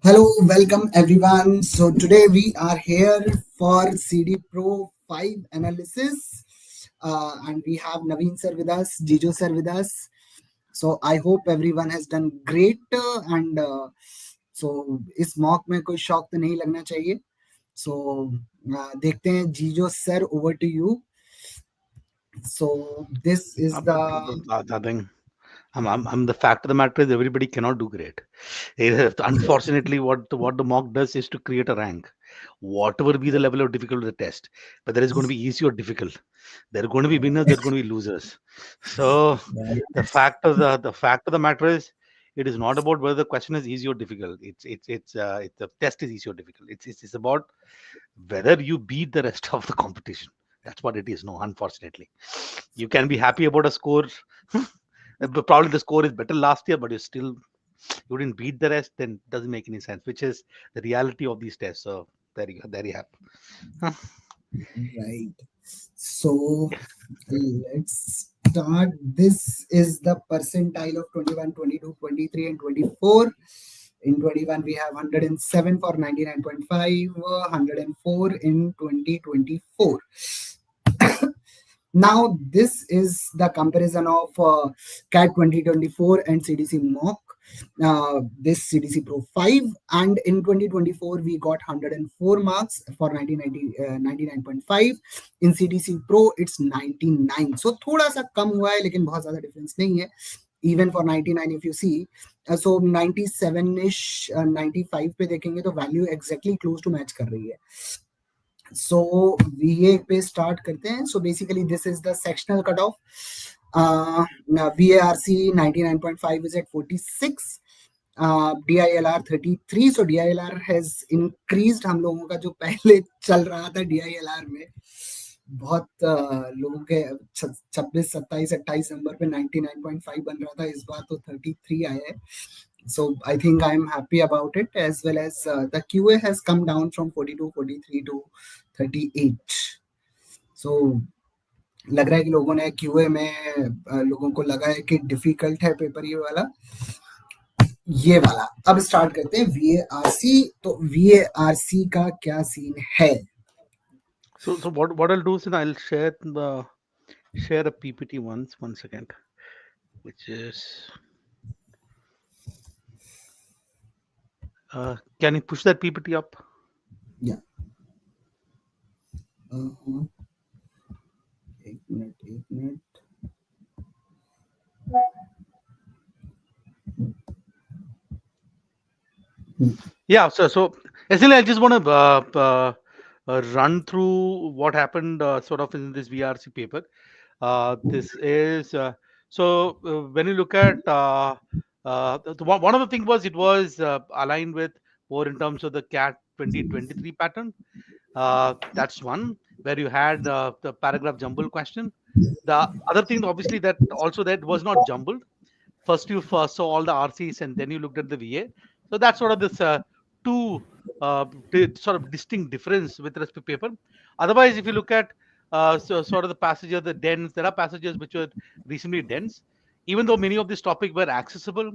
Hello, welcome everyone. So today we are here for CD Pro 5 analysis, and we have Naveen sir with us, Jijo sir with us. So I hope everyone has done great, and so इस mock में कोई शौक तो नहीं लगना चाहिए. So देखते हैं जीजो sir, over to you. So this is the Nothing. I'm the fact of the matter is everybody cannot do great. Unfortunately, what the mock does is to create a rank, whatever be the level of difficulty of the test. But there is going to be easy or difficult. There are going to be winners. There are going to be losers. So the fact of the matter is, it is not about whether the question is easy or difficult. It's the test is easy or difficult. It's about whether you beat the rest of the competition. That's what it is. No, unfortunately, you can be happy about a score. But probably the score is better last year, but you didn't beat the rest. Then it doesn't make any sense. Which is the reality of these tests. So there you have. right. So let's start. This is the percentile of 21, 22, 23, and 24. In 21, we have 107 for 99.5, 104 in 2024. Now, this is the comparison of CAT 2024 and CDC mock. This CDC Pro 5, and in 2024 we got 104 marks for 99.5. In CDC Pro it's 99. So थोड़ा सा कम हुआ है, लेकिन बहुत ज़्यादा difference नहीं है. Even for 99, if you see, so 97ish, 95 पे देखेंगे तो value exactly close to match कर रही है. So VA पे start करते हैं. So basically this is the sectional cutoff. Now VARC 99.5 is at 46. DILR 33. So DILR has increased. हम लोगों का जो पहले चल रहा था DILR में बहुत लोगों के 26, 27, 28 नंबर पे 99.5 बन रहा था. इस बार तो 33 आया है. So I think I'm happy about it, as well as the QA has come down from 42, 43 to 38. So लग रहा है कि लोगों ने QA में लोगों को लगा है कि डिफिकल्ट है पेपर ये वाला. अब स्टार्ट करते हैं VARC. तो VARC का क्या सीन है? So what I'll do is I'll share a PPT once. One second, which is can you push that PPT up? Yeah. एक minute. Yeah. So essentially, I just want to run through what happened sort of in this VRC paper. This is when you look at one of the things was it was aligned with more in terms of the CAT 2023 pattern. That's one where you had the paragraph jumble question. The other thing, obviously, that also that was not jumbled. First you first saw all the RCs and then you looked at the VA. So that's sort of this two sort of distinct difference with respect to paper. Otherwise, if you look at sort of the passages, the dense, there are passages which were reasonably dense. Even though many of these topics were accessible,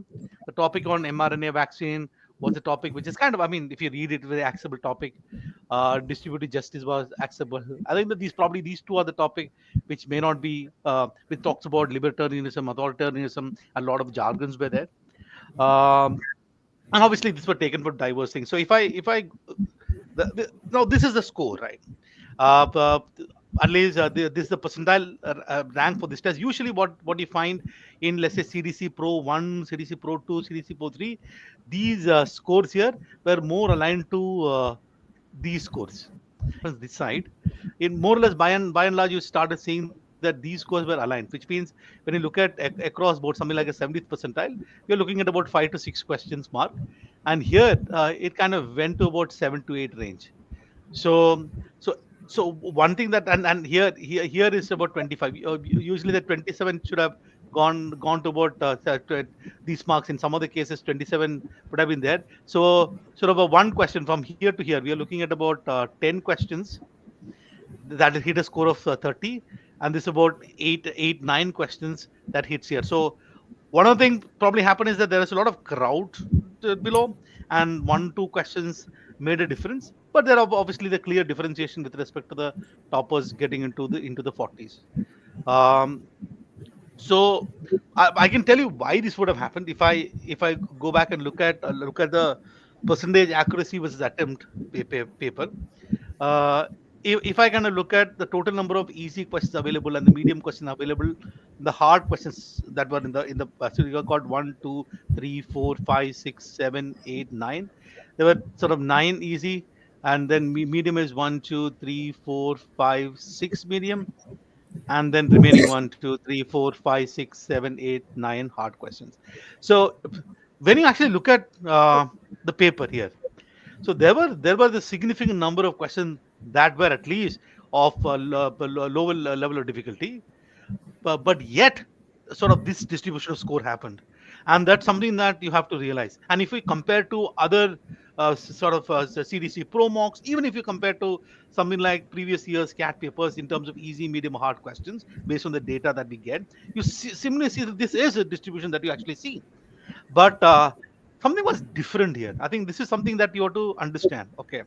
the topic on mRNA vaccine was a topic which is kind of, I mean, if you read it, very accessible topic. Distributed justice was accessible. I think that these two are the topic which may not be, which talks about libertarianism, authoritarianism, a lot of jargons were there. And obviously these were taken for diverse things. So now this is the score, right? At least this is the percentile rank for this test. Usually what you find in, let's say, CDC Pro 1, CDC Pro 2, CDC Pro 3, these scores here were more aligned to these scores. This side, in more or less by and large, you started seeing that these scores were aligned, which means when you look at across board something like a 70th percentile, you're looking at about 5 to 6 questions mark, and here it kind of went to about 7 to 8 range. So one thing that and here is about 25. Usually the 27 should have gone to about these marks. In some other cases 27 would have been there. So sort of a one question from here to here, we are looking at about 10 questions that hit a score of 30, and this about 9 questions that hits here. So one of the things probably happened is that there is a lot of crowd below, and 1 2 questions made a difference. But there are obviously the clear differentiation with respect to the toppers getting into the 40s. Um, so I can tell you why this would have happened if I go back and look at the percentage accuracy versus attempt paper. uh, if I kind of look at the total number of easy questions available and the medium question available, the hard questions that were in the so you got 1 2 3 4 5 6 7 8 9. There were sort of 9 easy, and then medium is 1 2 3 4 5 6 medium, and then remaining 1 2 3 4 5 6 7 8 9 hard questions. So when you actually look at the paper here, so there were the significant number of questions that were at least of lower level of difficulty, but yet sort of this distribution of score happened, and that's something that you have to realize. And if we compare to other CDC Pro mocks, even if you compare to something like previous year's CAT papers in terms of easy, medium, hard questions based on the data that we get, you similarly see that this is a distribution that you actually see. But something was different here. I think this is something that you have to understand. Okay,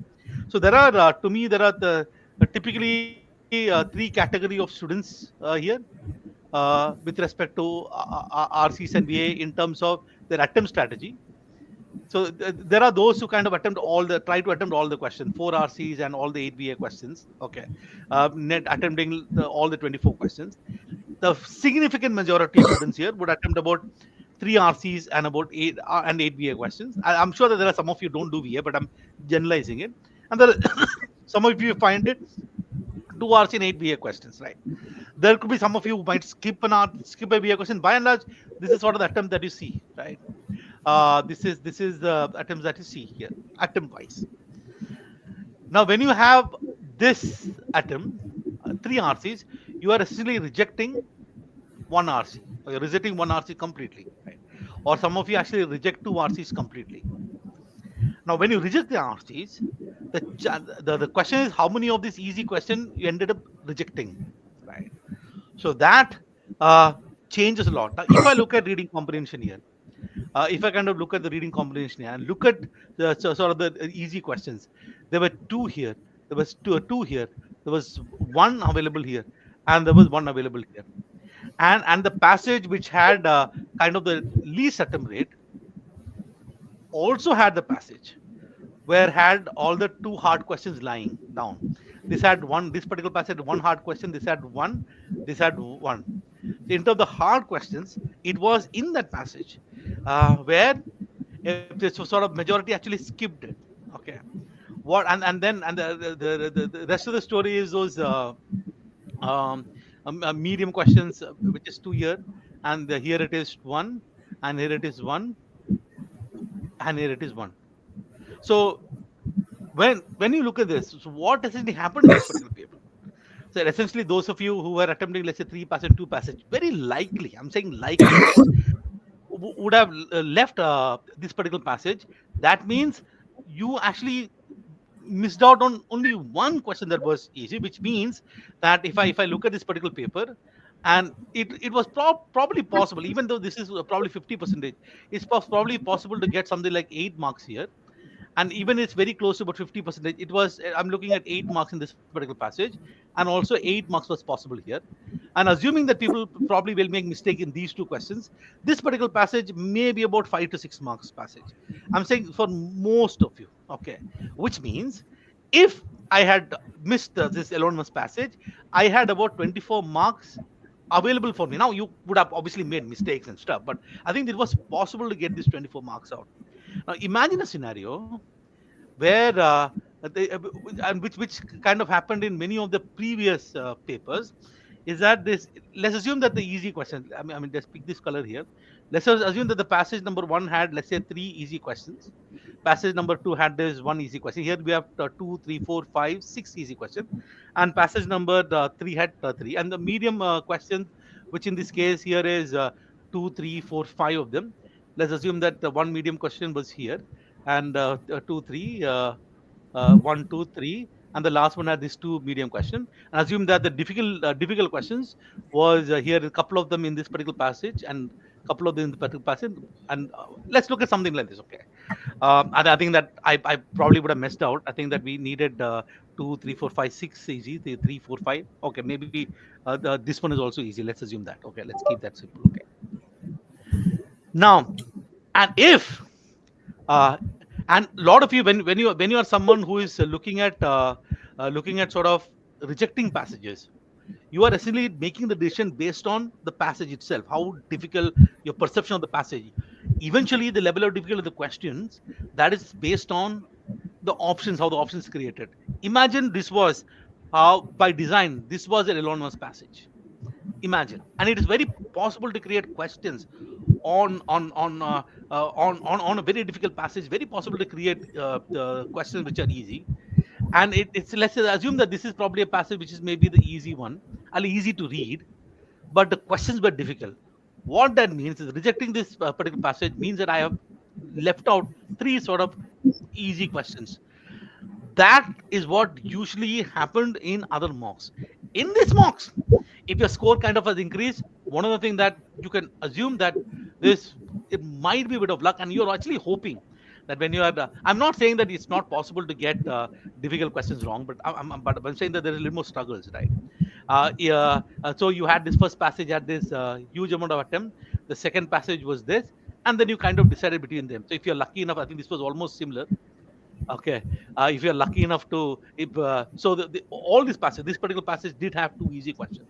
so there are to me there are typically three category of students here with respect to RCs and VA in terms of their attempt strategy. So there are those who kind of try to attempt all the questions, 4 RCs and all the 8 VA questions. Okay, net attempting all the 24 questions. The significant majority of students here would attempt about 3 RCs and about 8 VA questions. I'm sure that there are some of you don't do VA, but I'm generalizing it. And there some of you find it 2 RC and 8 VA questions, right? There could be some of you who might skip a VA question. By and large, this is sort of the attempt that you see, right? This is the attempts that you see here, attempt wise. Now, when you have this attempt, 3 RCs, you are essentially rejecting 1 RC, or you're rejecting 1 RC completely, right? Or some of you actually reject 2 RCs completely. Now, when you reject the RCs, the question is how many of this easy question you ended up rejecting, right? So that changes a lot. Now, if I look at reading comprehension here, if I kind of look at the reading comprehension here and look at the sort of the easy questions, there were 2 here, there was two here, there was 1 available here, and there was 1 available here. And the passage which had kind of the least attempt rate also had the passage where had all the 2 hard questions lying down. This particular passage had 1 hard question, this had one. In terms of the hard questions, it was in that passage where this sort of majority actually skipped it. Okay, what and then and the rest of the story is those um, medium questions, which is 2 here, and here it is 1, and here it is 1, and here it is 1. So when you look at this, so what essentially happened in this particular paper? So essentially, those of you who were attempting, let's say, 3 passage, 2 passage, very likely, I'm saying likely, of course, would have left this particular passage. That means you actually missed out on only 1 question that was easy, which means that if I look at this particular paper, and it was probably possible, even though this is probably 50%, it's probably possible to get something like 8 marks here. And even it's very close to about 50%. It was, I'm looking at 8 marks in this particular passage, and also 8 marks was possible here. And assuming that people probably will make mistake in these 2 questions, this particular passage may be about 5 to 6 marks passage. I'm saying for most of you, okay, which means if I had missed this anonymous passage, I had about 24 marks available for me. Now you would have obviously made mistakes and stuff, but I think it was possible to get these 24 marks out. Now imagine a scenario where and which kind of happened in many of the previous papers, is that this, let's assume that the easy question, I mean let's pick this color here. Let's assume that the passage number 1 had, let's say, 3 easy questions. Passage number 2 had this 1 easy question. Here we have 2 3 4 5 6 easy questions, and passage number 3 had 3, and the medium questions, which in this case here is 2 3 4 5 of them. Let's assume that one medium question was here, and 2 3 1 2 3, and the last one had this 2 medium question. And assume that the difficult questions was here, a couple of them in this particular passage, and couple of them in the particular passage, and let's look at something like this. Okay, I think that I probably would have messed out. I think that we needed 2, 3, 4, 5, 6 easy, 3, 4, 5. Okay, maybe this one is also easy. Let's assume that. Okay, let's keep that simple. Okay, now, and if uh, and a lot of you, when you are someone who is looking at sort of rejecting passages, you are essentially making the decision based on the passage itself, how difficult your perception of the passage. Eventually, the level of difficulty of the questions, that is based on the options, how the options created. Imagine this was by design, this was an Elon Musk passage. Imagine, and it is very possible to create questions on a very difficult passage. Very possible to create questions which are easy, and it's, let's say, assume that this is probably a passage which is maybe the easy one, and easy to read, but the questions were difficult. What that means is rejecting this particular passage means that I have left out three sort of easy questions. That is what usually happened in other mocks. In this mocks, if your score kind of has increased, one of the things that you can assume that this, it might be a bit of luck, and you're actually hoping that when you have I'm not saying that it's not possible to get difficult questions wrong, but I'm saying that there is a little more struggles, right? Yeah, so you had this first passage had this huge amount of attempt. The second passage was this, and then you kind of decided between them. So if you're lucky enough, I think this was almost similar. Okay, if you're lucky enough to, if so, all this passage, this particular passage did have two easy questions,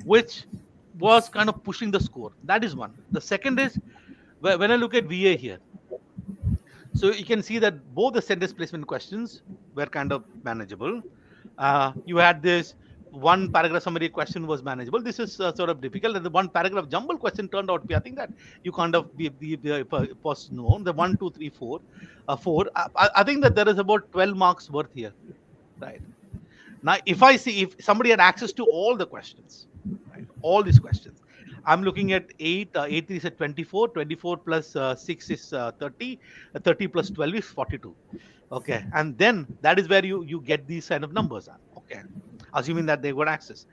which was kind of pushing the score. That is one. The second is when I look at VA here, so you can see that both the sentence placement questions were kind of manageable. You had this one paragraph summary question was manageable. This is sort of difficult. And the one paragraph jumble question turned out to be, I think that you kind of be was known. The 1, 2, 3, 4, 4. I think that there is about 12 marks worth here, right? Now, if I see if somebody had access to all the questions, right, all these questions, I'm looking at 8. 8 is at 24. 24 plus 6 is 30. 30 plus 12 is 42. Okay, and then that is where you get these kind of numbers. Okay, assuming that they got access.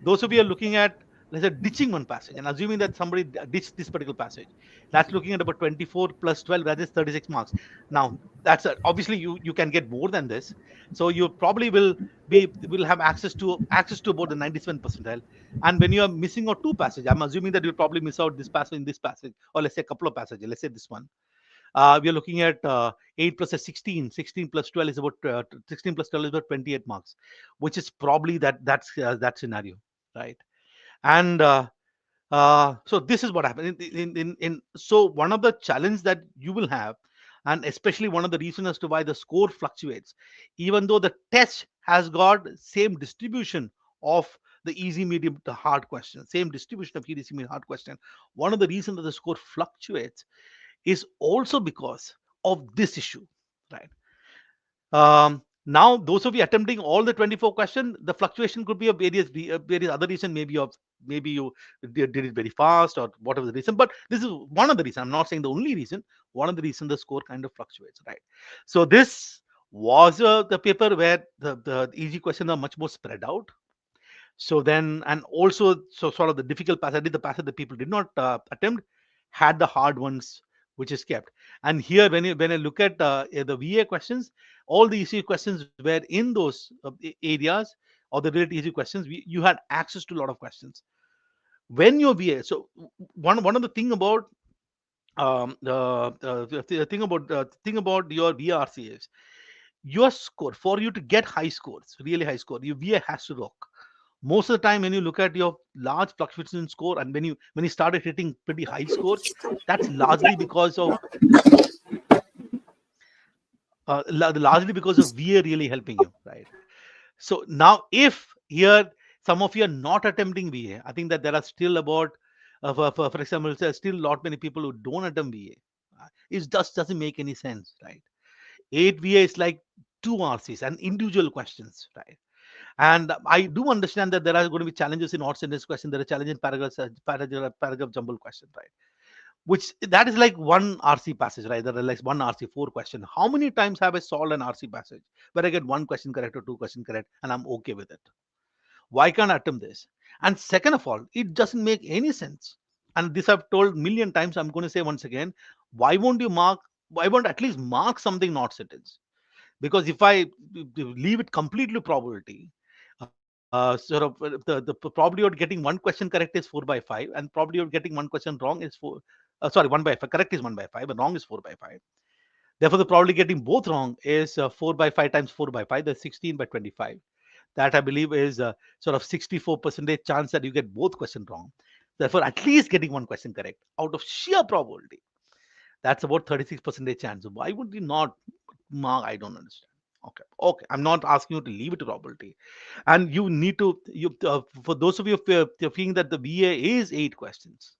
Those of you are looking at, let's say, ditching one passage, and assuming that somebody ditched this particular passage, that's looking at about 24 plus 12, that is 36 marks. Now, that's obviously you can get more than this, so you probably will have access to about the 97 percentile. And when you are missing out two passages, I'm assuming that you'll probably miss out this passage in this passage, or let's say a couple of passages. Let's say this one. We are looking at 8 plus a 16. 16 plus 12 is about 16 plus 12 is about 28 marks, which is probably that scenario, right? And so this is what happened so one of the challenge that you will have, and especially one of the reasons as to why the score fluctuates, even though the test has got same distribution of the easy, medium to hard question, same distribution of easy, medium, hard question. One of the reasons that the score fluctuates is also because of this issue, right? Now, those of you attempting all the 24 questions, the fluctuation could be of various other reason. Maybe you did it very fast or whatever the reason. But this is one of the reasons. I'm not saying the only reason. One of the reasons the score kind of fluctuates, right? So this was the paper where the easy questions are much more spread out. So then, and also, so sort of the difficult passage, the passage that people did not attempt, had the hard ones, which is kept. And here, when I look at the VA questions, all the easy questions were in those areas, or the related easy questions. You had access to a lot of questions when you're VA. So one of the thing about the thing about your VRC is your score. For you to get high scores, really high score, your VA has to rock. Most of the time when you look at your large fluctuations in score, and when you started hitting pretty high scores, that's largely because of VA really helping you, right? So now, if here some of you are not attempting VA, I think that there are still about for example, there's still a lot many people who don't attempt VA. It just doesn't make any sense, right? 8 VA is like 2 RCs and individual questions, right? And I do understand that there are going to be challenges in odd sentence question. There are challenges in paragraph jumble question, right? Which that is like one RC passage, right? There are like one RC 4 question. How many times have I solved an RC passage where I get one question correct or two question correct and I'm okay with it? Why can't I attempt this? And second of all, it doesn't make any sense and this I've told million times, I'm going to say once again, why won't you mark? Why won't at least mark something not sentence? Because if I leave it completely probability, sort of the probability of getting one question correct is 4/5, and probability of getting one question wrong is four. Sorry, 1/5. Correct is 1/5, and wrong is 4/5. Therefore, the probability getting both wrong is 4/5 times 4/5. That's 16/25. That I believe is sort of 64% chance that you get both questions wrong. Therefore, at least getting one question correct out of sheer probability. That's about 36% chance. Why would you not mark? I don't understand. Okay, okay. I'm not asking you to leave it to probability, and you need to. You for those of you who are feeling that the VA is 8 questions,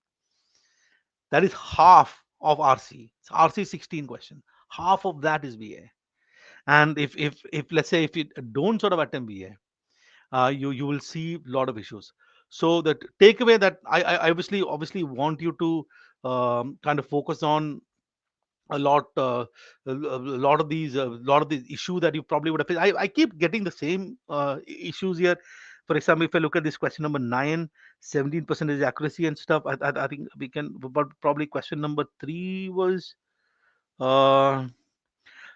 that is half of RC. RC 16 question. Half of that is VA. And if let's say if you don't sort of attempt VA, you will see a lot of issues. So the takeaway that I obviously want you to kind of focus on a lot lot of these issues that you probably would have faced. I keep getting the same issues here. For example, if I look at this question number 9, 17% accuracy and stuff, I think we can, but probably question number 3 was uh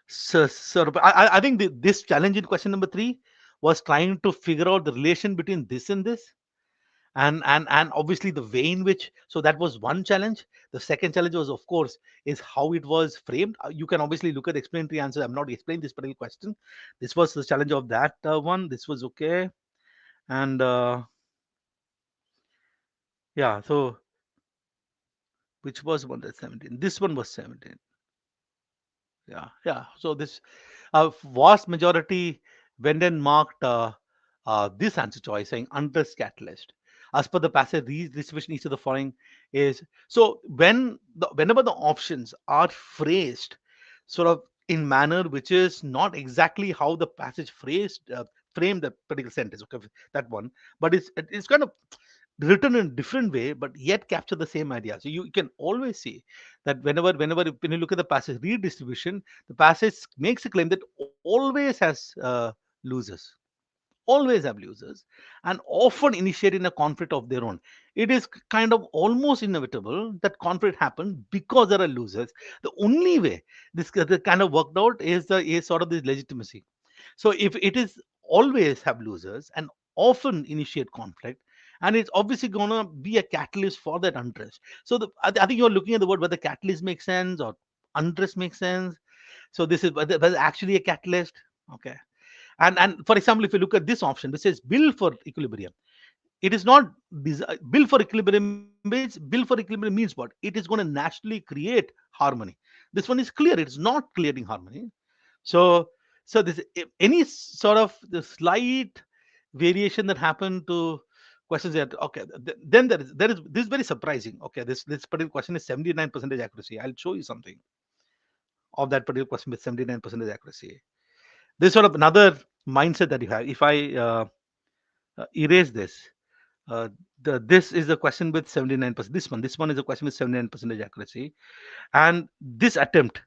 sort of I think this challenge in question number 3 was trying to figure out the relation between this and this, and obviously the way in which, so that was one challenge. The second challenge was, of course, is how it was framed. You can obviously look at the explanatory answer. I'm not explaining this particular question. This was the challenge of that one. This was okay. And yeah, so which was one, that 17, this one was 17. Yeah. So this vast majority went and marked this answer choice saying undressed catalyst. As per the passage, redistribution each of the following is, so whenever the options are phrased sort of in manner which is not exactly how the passage framed the particular sentence, okay, that one, but it's kind of written in a different way but yet capture the same idea. So you can always see that whenever when you look at the passage redistribution, the passage makes a claim that always has losers, always have losers, and often initiate in a conflict of their own. It is kind of almost inevitable that conflict happens because there are losers. The only way this the kind of worked out is sort of this legitimacy. So if it is always have losers and often initiate conflict, and it's obviously gonna be a catalyst for that unrest. So I think you're looking at the word whether catalyst makes sense or unrest makes sense. So this is whether actually a catalyst. Okay. And for example, if you look at this option which says bill for equilibrium, it is not bill for equilibrium means what? It is going to naturally create harmony. This one is clear, it's not creating harmony. So so this any sort of the slight variation that happened to questions that, okay, then there is this is very surprising. Okay, this particular question is 79% accuracy. I'll show you something of that particular question with 79% accuracy. This sort of another mindset that you have. If I erase this, uh, this is a question with 79%. This one is a question with 79% accuracy, and this attempt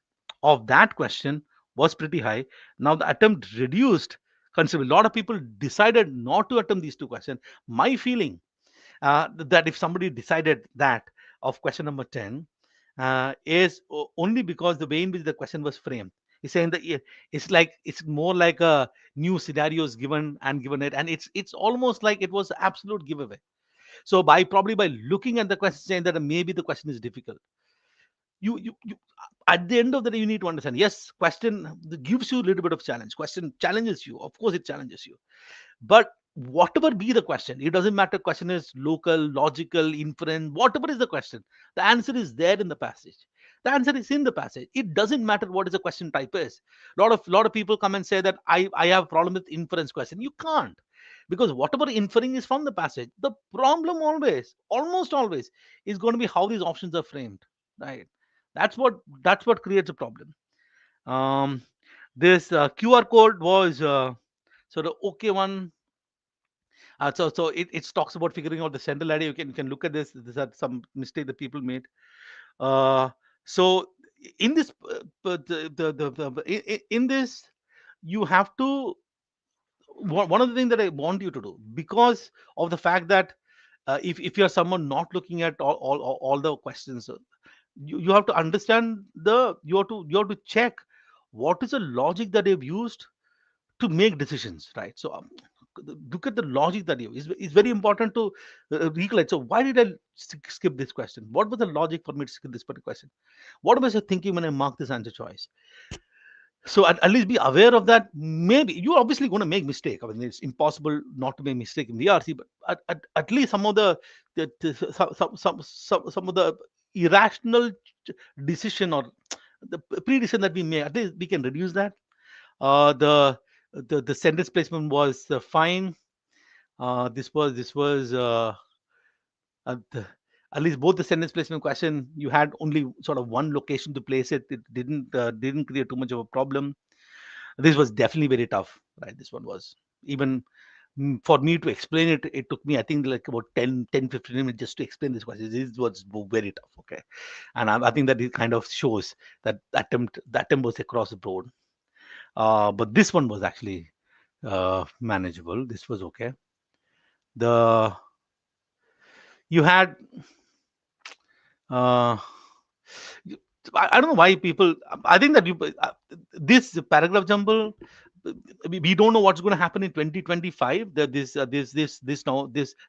of that question was pretty high. Now the attempt reduced considerably. A lot of people decided not to attempt these two questions. My feeling that if somebody decided that of question number 10 is only because the way in which the question was framed. He's saying that it's like it's more like a new scenarios given it, and it's almost like it was absolute giveaway. So by probably by looking at the question, saying that maybe the question is difficult, you at the end of the day you need to understand, yes, question gives you a little bit of challenge. Question challenges you, of course it challenges you, but whatever be the question, it doesn't matter. Question is local, logical, inference, whatever is the question, the answer is there in the passage. The answer is in the passage. It doesn't matter what is the question type is. A lot of people come and say that I have a problem with inference question. You can't, because whatever inferring is from the passage. The problem always, almost always, is going to be how these options are framed, right? That's what creates a problem. um this QR code was sort of okay one. So it talks about figuring out the central idea. You can look at this. These are some mistake that people made. Uh, so in this, in this, you have to. One of the things that I want you to do, because of the fact that if you're someone not looking at all the questions, you have to understand you have to check what is the logic that they've used to make decisions, right? So look at the logic that you. It's very important to recollect. So why did I skip this question? What was the logic for me to skip this particular question? What was I thinking when I marked this answer choice? So at least be aware of that. Maybe you're obviously going to make mistake. I mean, it's impossible not to make mistake in VRC, but at least some of some of the irrational decision or the pre-decision that we make, at least we can reduce that. The sentence placement was fine. This was the, at least both the sentence placement question, you had only sort of one location to place it. It didn't create too much of a problem. This was definitely very tough, right? This one was even for me to explain it. It took me, I think, like about 15 minutes just to explain this question. This was very tough. Okay, and I think that it kind of shows that the attempt was across the board. But this one was actually manageable. This was okay. The you had uh, you- I don't know why people. I think that this paragraph jumble. We don't know what's going to happen in 2025. This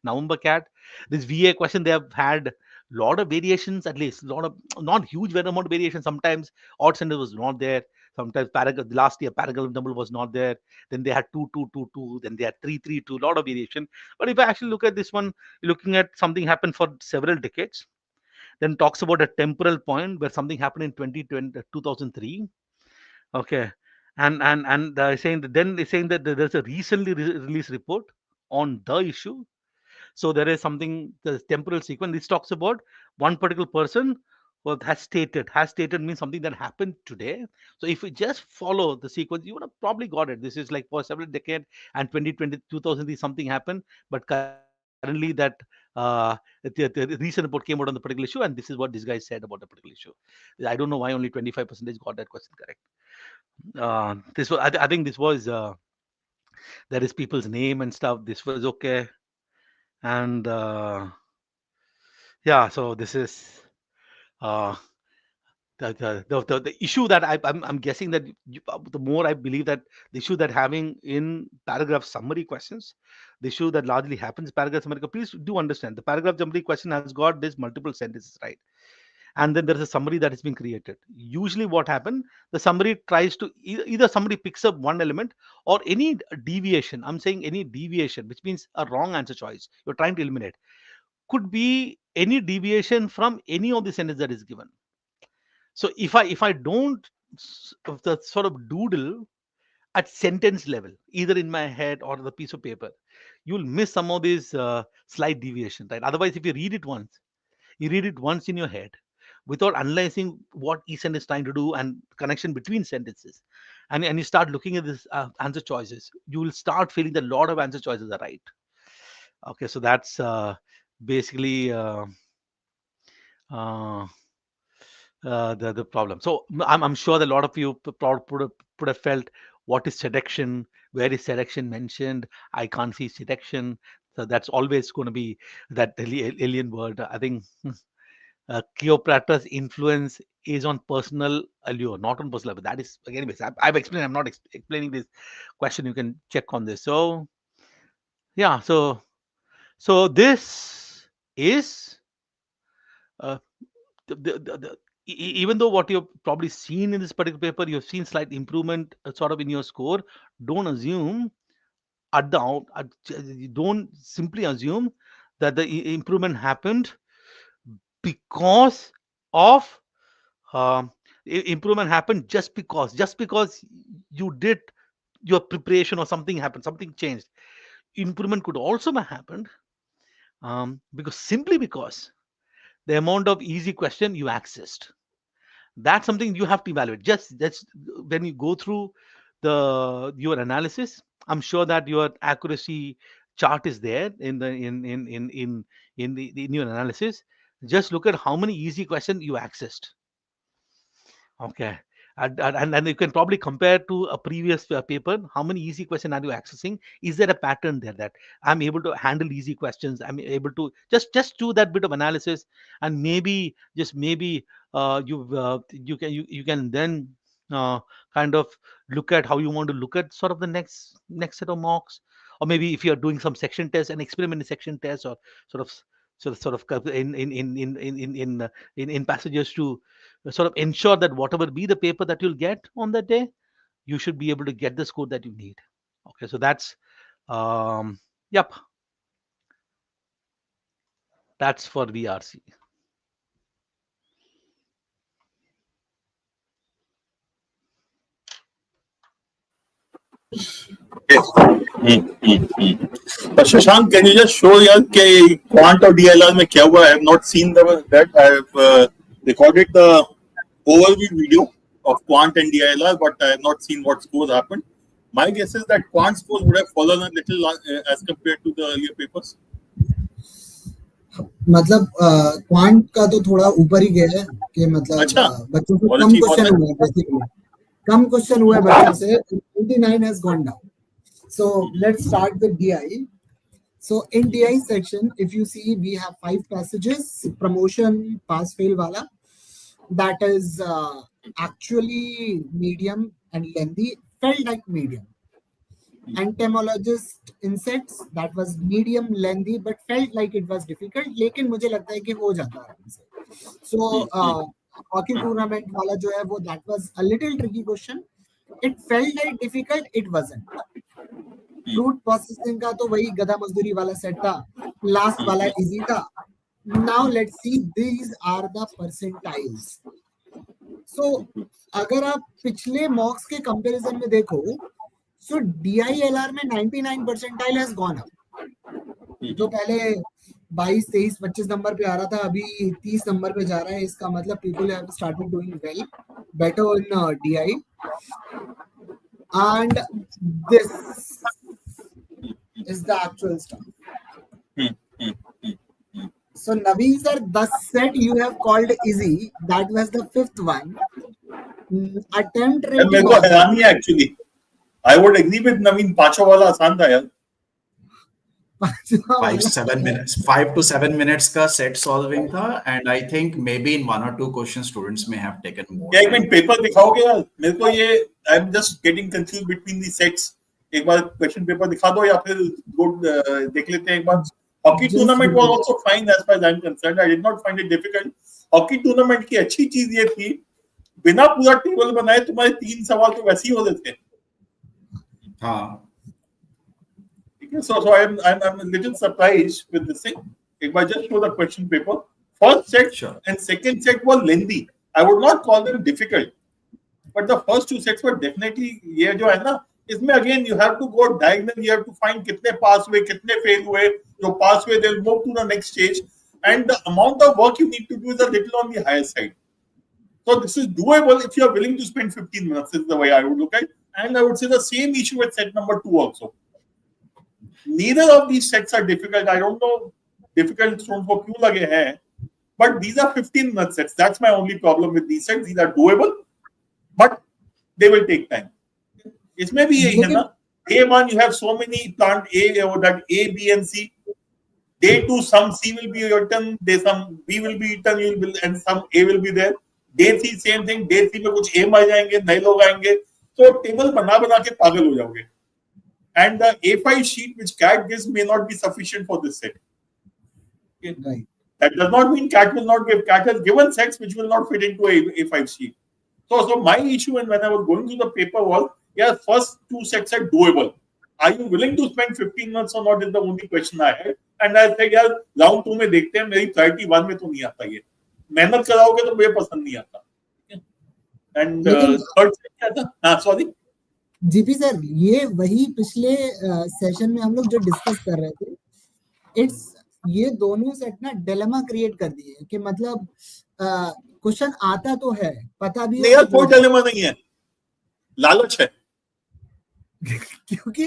November cat, this VA question, they have had lot of variations, at least lot of, not huge very amount of variation. Sometimes odd center was not there. Sometimes paragraph last year paragraph jumble was not there. Then they had 2 2 2 2. Then they had 3 3 2. Lot of variation. But if I actually look at this one, looking at something happened for several decades, then talks about a temporal point where something happened in 2020, 2003. Okay. And saying that, then they're saying that there's a recently released report on the issue. So there is something, the temporal sequence. This talks about one particular person who has stated means something that happened today. So if you just follow the sequence, you would have probably got it. This is like for several decades, and 2020 2003 something happened, but currently the recent report came out on the particular issue, and this is what this guy said about the particular issue. I don't know why only 25% got that question correct. This was, I think this was, there is people's name and stuff. This was okay. And yeah, so this is uh, the issue that I'm guessing that the more I believe that the issue that having in paragraph summary questions, the issue that largely happens paragraph summary. Please do understand the paragraph summary question has got this multiple sentences, right? And then there's a summary that has been created. Usually what happens, the summary tries to either somebody picks up one element or any deviation. I'm saying any deviation, which means a wrong answer choice you're trying to eliminate, could be any deviation from any of the sentence that is given. So if I don't of the sort of doodle at sentence level, either in my head or the piece of paper, you'll miss some of these slight deviation, right? Otherwise, if you read it once in your head without analyzing what each sentence is trying to do and connection between sentences, and you start looking at this answer choices, you will start feeling that a lot of answer choices are right. Okay, so that's basically uh, the problem. So I'm sure that a lot of you would have felt, what is seduction? Where is seduction mentioned? I can't see seduction. So that's always going to be that alien word. I think Cleopatra's influence is on personal allure, not on personal. But that is, anyways, I've explained. I'm not explaining this question. You can check on this. So yeah, so this is uh, even though what you've probably seen in this particular paper, you've seen slight improvement sort of in your score. Don't assume at the out, don't simply assume that the improvement happened because of um, improvement happened just because you did your preparation or something happened, something changed. Improvement could also have happened because simply because the amount of easy question you accessed. That's something you have to evaluate. Just that's when you go through the your analysis. I'm sure that your accuracy chart is there in your analysis. Just look at how many easy questions you accessed. Okay, and you can probably compare to a previous paper. How many easy questions are you accessing? Is there a pattern there that I'm able to handle easy questions? I'm able to just do that bit of analysis, and maybe just maybe you can then uh, kind of look at how you want to look at sort of the next set of mocks, or maybe if you're doing some section tests, an experiment section test, or sort of in passages to sort of ensure that whatever be the paper that you'll get on that day, you should be able to get the score that you need. Okay, so that's yep, that's for VRC. Shashank, can you just show यार कि quant और DLR में क्या हुआ? I have not seen that. I have recorded the overview video of quant and DILR, but I have not seen what scores happened. My guess is that quant scores would have fallen a little as compared to the earlier papers. मतलब quant का तो थोड़ा ऊपर ही गया है कि मतलब अच्छा, बच्चों से बहुत कम अच्छी बात क्वेश्चन है। हुए बेसिकली कम क्वेश्चन हुए बच्चों से 29 has gone down. So let's start with DI. So in DI section, if you see, we have 5 passages. Promotion pass fail wala, that is actually medium and lengthy, felt like medium. Entomologist insects, that was medium lengthy but felt like it was difficult, लेकिन मुझे लगता है कि हो जाता है आराम से. So hockey tournament वाला जो है वो, that was a little tricky question. It felt like difficult, it wasn't. Fruit processing का तो वही गधा मजदूरी वाला सेट था, लास्ट वाला इजी था. Now let's see, these are the percentiles. So अगर आप पिछले मॉक्स के कंपैरिजन में देखो, so DILR में 99 percentile has gone up. जो पहले 22, 23, 25 नंबर पे आ रहा था, अभी 30 नंबर पे जा रहा है. इसका मतलब people have started doing well, better in DI. And this is the actual stuff. So Naveen sir, the set you have called easy, that was the 5th one. Attempt rating. मेरे को हैरानी है actually. I would agree with Naveen. पांचों वाला आसान था यार. 5 to 7 minutes का set solving था, and I think maybe in 1 or 2 questions students may have taken more. क्या एक मिनट पेपर दिखाओगे यार? मेरे को ये I am just getting confused between the sets. एक बार क्वेश्चन पेपर दिखा दो या फिर देख लेते हैं एक बार. Hockey tournament was also fine as far as I'm concerned. I did not find it difficult. Hockey tournament की अच्छी चीज ये थी, बिना पूरा टेबल बनाए तुम्हारे 3 सवाल तो वैसे ही हो जाते थे. हाँ. So I'm a little surprised with this thing. If I just show the question paper, first set and second set were lengthy. I would not call them difficult, but the first 2 sets were definitely. ये जो है ना, इसमें again you have to go diagonal. You have to find कितने pass हुए, कितने fail हुए. जो pass हुए, they'll move to the next stage, and the amount of work you need to do is a little on the higher side. So this is doable if you are willing to spend 15 minutes. Is the way I would look at it. And I would say the same issue with set number 2 also. Neither of these sets are difficult. I don't know difficult students को क्यों लगे हैं, but these are 15-minute sets. That's my only problem with these sets. These are doable, but they will take time. इसमें भी यही है ना. Day 1 you have so many plant A or that A, B and C. Day 2 some C will be eaten, day some B will be eaten, and some A will be there. Day 3 same thing. Day 3 में कुछ A आ जाएंगे, नए लोग आएंगे. So table बना के पागल हो जाओगे. And the A5 sheet which CAT gives may not be sufficient for this set. Okay. Right. That does not mean CAT will not give. CAT has given sets which will not fit into a A5 sheet. So my issue when I was going through the paper was, yeah, first 2 sets are doable. Are you willing to spend 15 minutes or not is the only question I had. And I said, yeah, round 2 में देखते हैं, मेरी priority 1 में तो नहीं आता ये. मेहनत कराओगे तो मुझे पसंद नहीं आता. And third set क्या था? हाँ, sorry. जीपी सर, ये वही पिछले सेशन में हम लोग जो डिस्कस कर रहे थे, इट्स ये दोनों सेट ना डिलेमा क्रिएट कर दिए कि मतलब क्वेश्चन आता तो है, पता भी नहीं यार, कोई डिलेमा नहीं है, लालच है. क्योंकि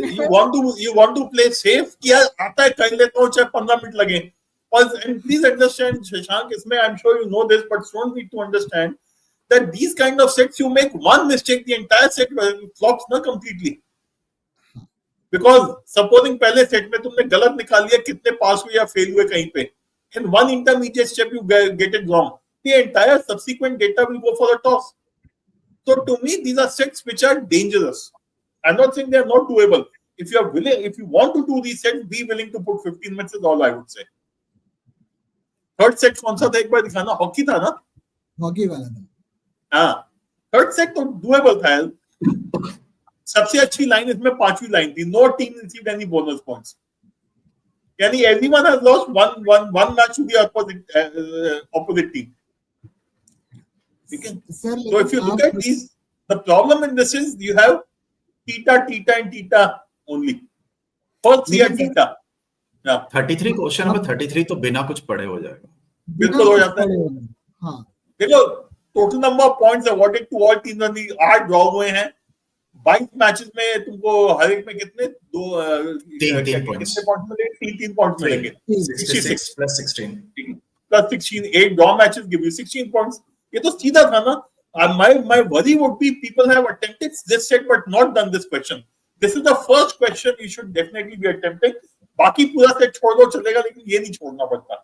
you want to play safe कि यार आता है कर लेता हूँ चाहे 15 मिनट लगे. And please understand, Shashank, इसमें I'm sure you know this, but students need to understand that these kind of sets, you make one mistake, the entire set flops ना completely. Because supposing पहले set में तुमने गलत निकाल लिया, कितने पास हुए या फेल हुए कहीं पे, in one intermediate step you get it wrong, the entire subsequent data will go for a toss. So to me, these are sets which are dangerous. I'm not saying they are not doable. If you are willing, if you want to do these sets, be willing to put 15 minutes is all I would say. Third set कौन सा था एक बार दिखाना, hockey था ना, hockey वाला था, हाँ थर्ड सेट तो डुएबल था यार. सबसे अच्छी लाइन इसमें पांचवी लाइन थी, no team received any bonus points, यानी everyone has lost one match to the opposite team. ठीक है, so if you look at these, the problem in this is you have theta and theta only, first three are theta. 33 question number 33 तो बिना कुछ पढ़े हो जाएगा, बिल्कुल हो जाता है. हाँ देखो total number of points awarded to all teams, 8 draw हुए हैं, 22 मैचेस में तुमको हर एक में कितने तीन पॉइंट्स मिलेंगे, 66 plus 16 plus 16, 8 draw matches give you 16 points. ये तो सीधा था ना. My worry would be people have attempted this set but not done this question. This is the first question you should definitely be attempting. बाकी पूरा set छोड़ दो चलेगा, लेकिन ये नहीं छोड़ना पड़ता.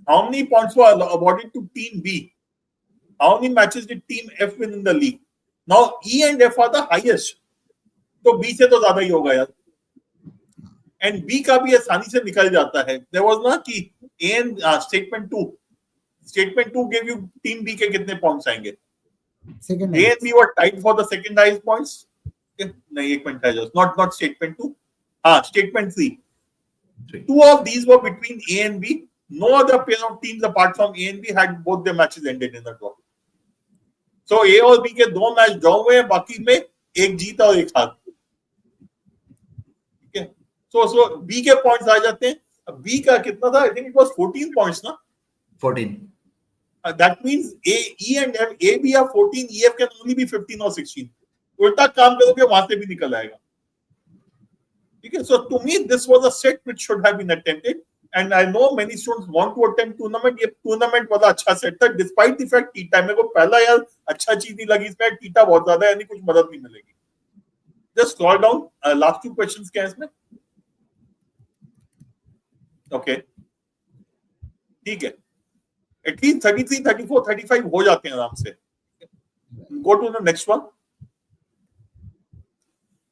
How many points were awarded to team B? How many matches did team F win in the league? Now E and F are the highest, तो B से तो ज्यादा ही होगा यार. And B का भी आसानी से निकल जाता है. There was ना कि A and statement 2 gave you team B के कितने points आएंगे. A and B were tied for the second highest points. नहीं, एक मिनट है, just not statement 2. Statement 3. Two of these were between A and B. No other pair of teams apart from A and B had both their matches ended in a draw. So A और B के दो match draw हुए हैं, बाकी में एक जीत और एक हार. ठीक है, so B के पॉइंट्स आ जाते हैं. B का कितना था? I think it was 14 points ना. 14. That means E and F, A, B are 14, E, F can only be 15 or 16. उल्टा काम करोगे वहां से भी निकल आएगा. ठीक है, so to me this was a set which should have been attempted, and I know many students want to attempt tournament. ये टूर्नामेंट वाला अच्छा सेट था, despite the fact टीटा मेरे को पहला यार अच्छा चीज नहीं लगी इसमें, टीटा बहुत ज्यादा है, यानी कुछ मदद नहीं मिलेगी. Just scroll down, last 2 questions क्या है इसमें. Okay, ठीक है, at least 33, 34, 35 हो जाते हैं आराम से. Go to the next one.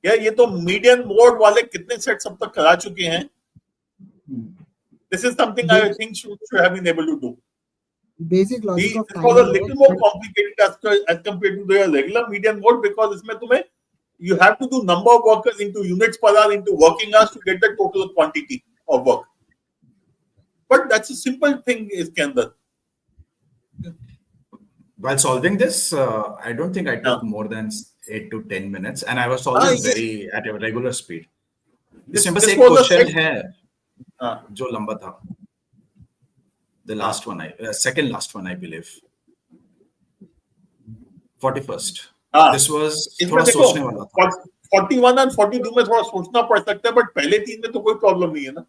यार ये तो मीडियन मोड वाले कितने सेट्स अब तक करा चुके हैं. This is something I think should have been able to do. Basic logic of This was a little more complicated as compared to the regular median mode, because इसमें तुम्हें you have to do number of workers into units per hour into working hours to get the total quantity of work. But that's a simple thing इसके अंदर. While solving this, I don't think I took more than 8 to 10 minutes, and I was solving very at a regular speed. इसमें बस एक question है जो लंबा था. The last one, second last one, I believe. 41st. This was थोड़ा सोचने वाला था. 41 and 42 में थोड़ा सोचना पड़ सकता है, but पहले 3 में तो कोई प्रॉब्लम नहीं है ना.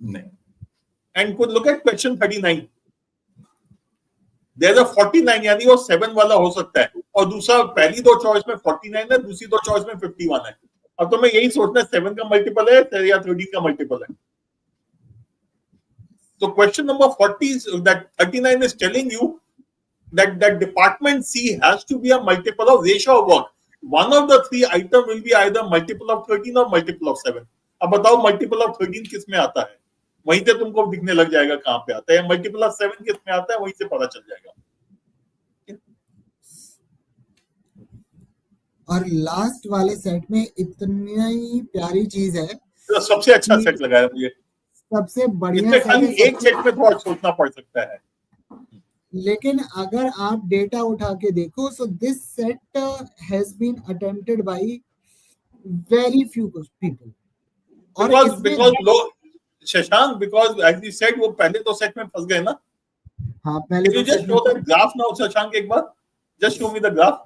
नहीं. And could look at question 39. There's a 49, यानी वो 7 वाला हो सकता है, और दूसरा पहली 2 चॉइस में 49 है, दूसरी 2 चॉइस में 51 है. अब तो मैं यही सोचना है 7 का मल्टीपल है या 13 का मल्टीपल है. So question number 40 is that 39 is telling you that department C has to be a multiple of ratio of work. One of the 3 item will be either multiple of 13 or multiple of 7. अब बताओ multiple of 13 किस में आता है, वहीं से तुमको दिखने लग जाएगा कहां पे आता है. मल्टीपल ऑफ 7 किस में आता है, वहीं से पता चल जाएगा. और लास्ट वाले सेट में इतनी प्यारी चीज है, तो सबसे अच्छा सेट लगा है मुझे. सबसे बढ़िया इसमें खाली एक सेट में थोड़ा सोचना पड़ सकता है, लेकिन अगर आप डेटा उठा के देखो, so this set has been attempted by very few people. और Shashank, because as you said वो पहले तो सेट में फंस गए ना. हाँ, पहले तो just show the graph now, Shashank, एक बार just show me the graph.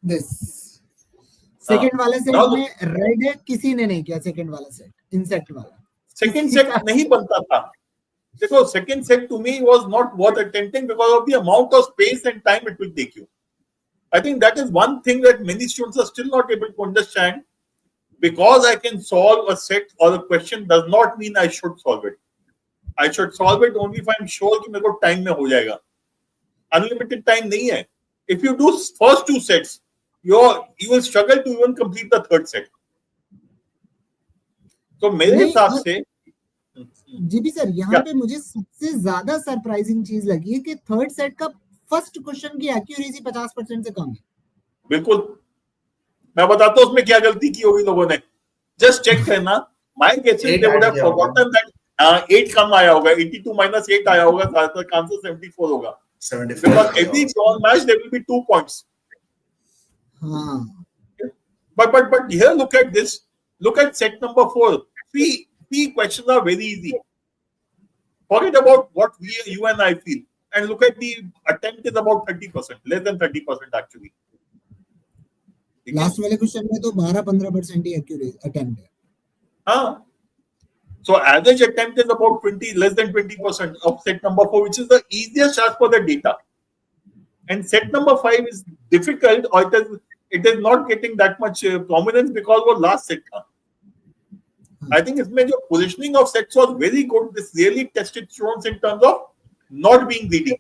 This second वाला सेट now में रेड है, किसी ने नहीं किया सेकंड वाला सेट, इंसेक्ट वाला second set नहीं बनता था. देखो second set to me was not worth attempting because of the amount of space and time it will take you. I think that is one thing that many students are still not able to understand. Because I can solve a set or a question does not mean I should solve it. I should solve it only if I'm sure कि मेरे को time में हो जाएगा. Unlimited time नहीं है. If you do first two sets, you will struggle to even complete the third set. तो मेरे हिसाब से जीपी सर यहाँ पे मुझे सबसे ज्यादा सरप्राइजिंग चीज लगी है कि थर्ड सेट का फर्स्ट क्वेश्चन की एक्यूरेसी 50% से कम है. बिल्कुल. मैं बताता हूँ उसमें क्या गलती की होगी लोगों ने. जस्ट चेक करना. My guess is they would have forgotten that 8 कम आया होगा. 82 minus 8 आया होगा. तो आंसर 74 होगा. 74. Because every drawn match there will be 2 points. हाँ. But here look at this. Look at set number 4. Three questions are very easy. Forget about what you and I feel. And look at the attempt is about 30%. Less than 30% actually. Last वाले question में तो 12-15% ही accurate attempt है. हाँ. So average attempt is about 20, less than 20% of set number 4, which is the easiest as per the data. And set number 5 is difficult, or it is not getting that much prominence because वो last set था. I think इसमें जो positioning of sets was very good. This really tested students in terms of not being greedy.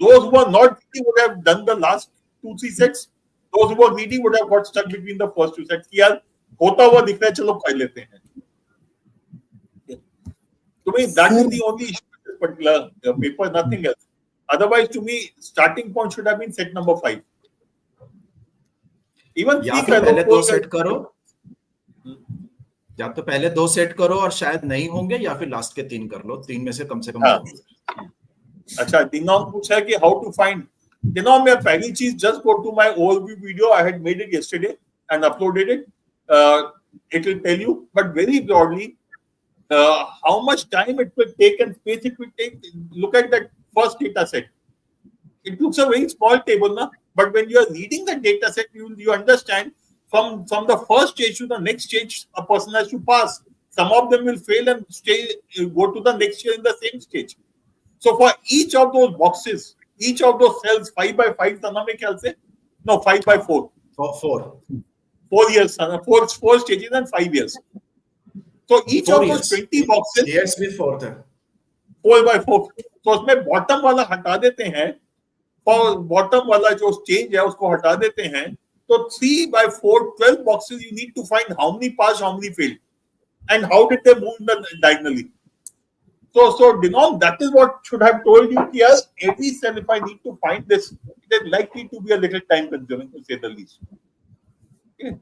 Those who are not greedy would have done the last 2-3 sets. Those who were greedy would have got stuck between the first 2 sets. कि यार होता हुआ दिख रहा है, चलो कर लेते हैं. To me, that is the only issue with this particular paper, nothing else. Otherwise, to me, starting point should have been set number 5. Even या फिर पहले 2 सेट करो, या तो पहले 2 सेट करो और शायद नहीं होंगे, या फिर लास्ट के 3 कर लो. 3 में से कम 2 होंगे. अच्छा, दिनों पूछा है कि how to find. दिनों में पहली चीज just go to my overview video. I had made it yesterday and uploaded it. It will tell you, but very broadly, how much time it will take and space it will take. Look at that first data set. It looks a very small table, na? But when you are reading the data set, you understand from the first stage to the next stage, a person has to pass. Some of them will fail and go to the next year in the same stage. So for each of those boxes, each of those cells, 5 by 5, no, 5 by 4. 4 years, 4 stages and 5 years. So each of those 20 boxes, years with 4 by 4. तो उसमें bottom वाला हटा देते हैं, और bottom वाला जो stage है उसको हटा देते हैं. तो 3 by 4, 12 boxes you need to find how many passed, how many failed, and how did they move diagonally. So Dinom, that is what should have told you here. Every cell, if I need to find this, it is likely to be a little time consuming, to say the least. Okay.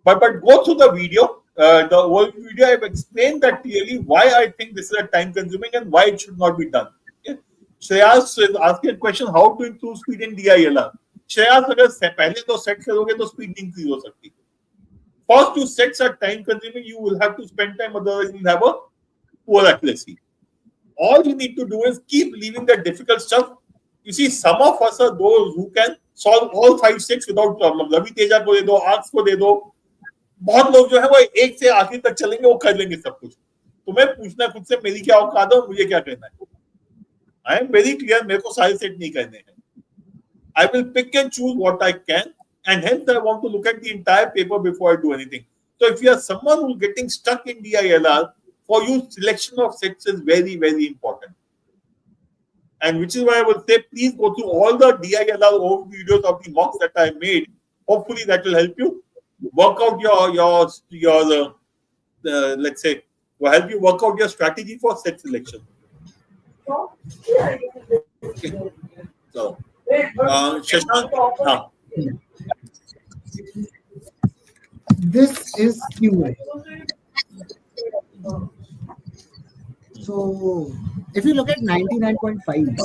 But go through the video. The whole video, I've explained that clearly why I think this is a time consuming and why it should not be done. Okay. Shreyas is asking a question, how to improve speed in DILR. Shreyas, अगर पहले 2 set करोगे तो speed increase हो सकती. First 2 sets are time consuming. You will have to spend time, otherwise you'll have a poor accuracy. All you need to do is keep leaving the difficult stuff. You see, some of us are those who can solve all 5 sets without problem. Ravi Teja को दे दो, Arcs को दे दो. बहुत लोग जो है वो एक से आखिर तक चलेंगे, वो कर लेंगे सब कुछ. तुम्हें पूछना खुद से मेरी क्या औकात है और मुझे क्या करना है. I am very clear, मेरे को सारे सेट नहीं करने हैं. I will pick and choose what I can, and hence I want to look at the entire paper before I do anything. So if you are someone who is getting stuck in DILR, for you, selection of sets is very, very important. And which is why I would say, please go through all the DILR overview videos of the mocks that I made. Hopefully that will help you work out your let's say, will help you work out your strategy for set selection. Okay. So, Shashank, This is QA. So, if you look at 99.5,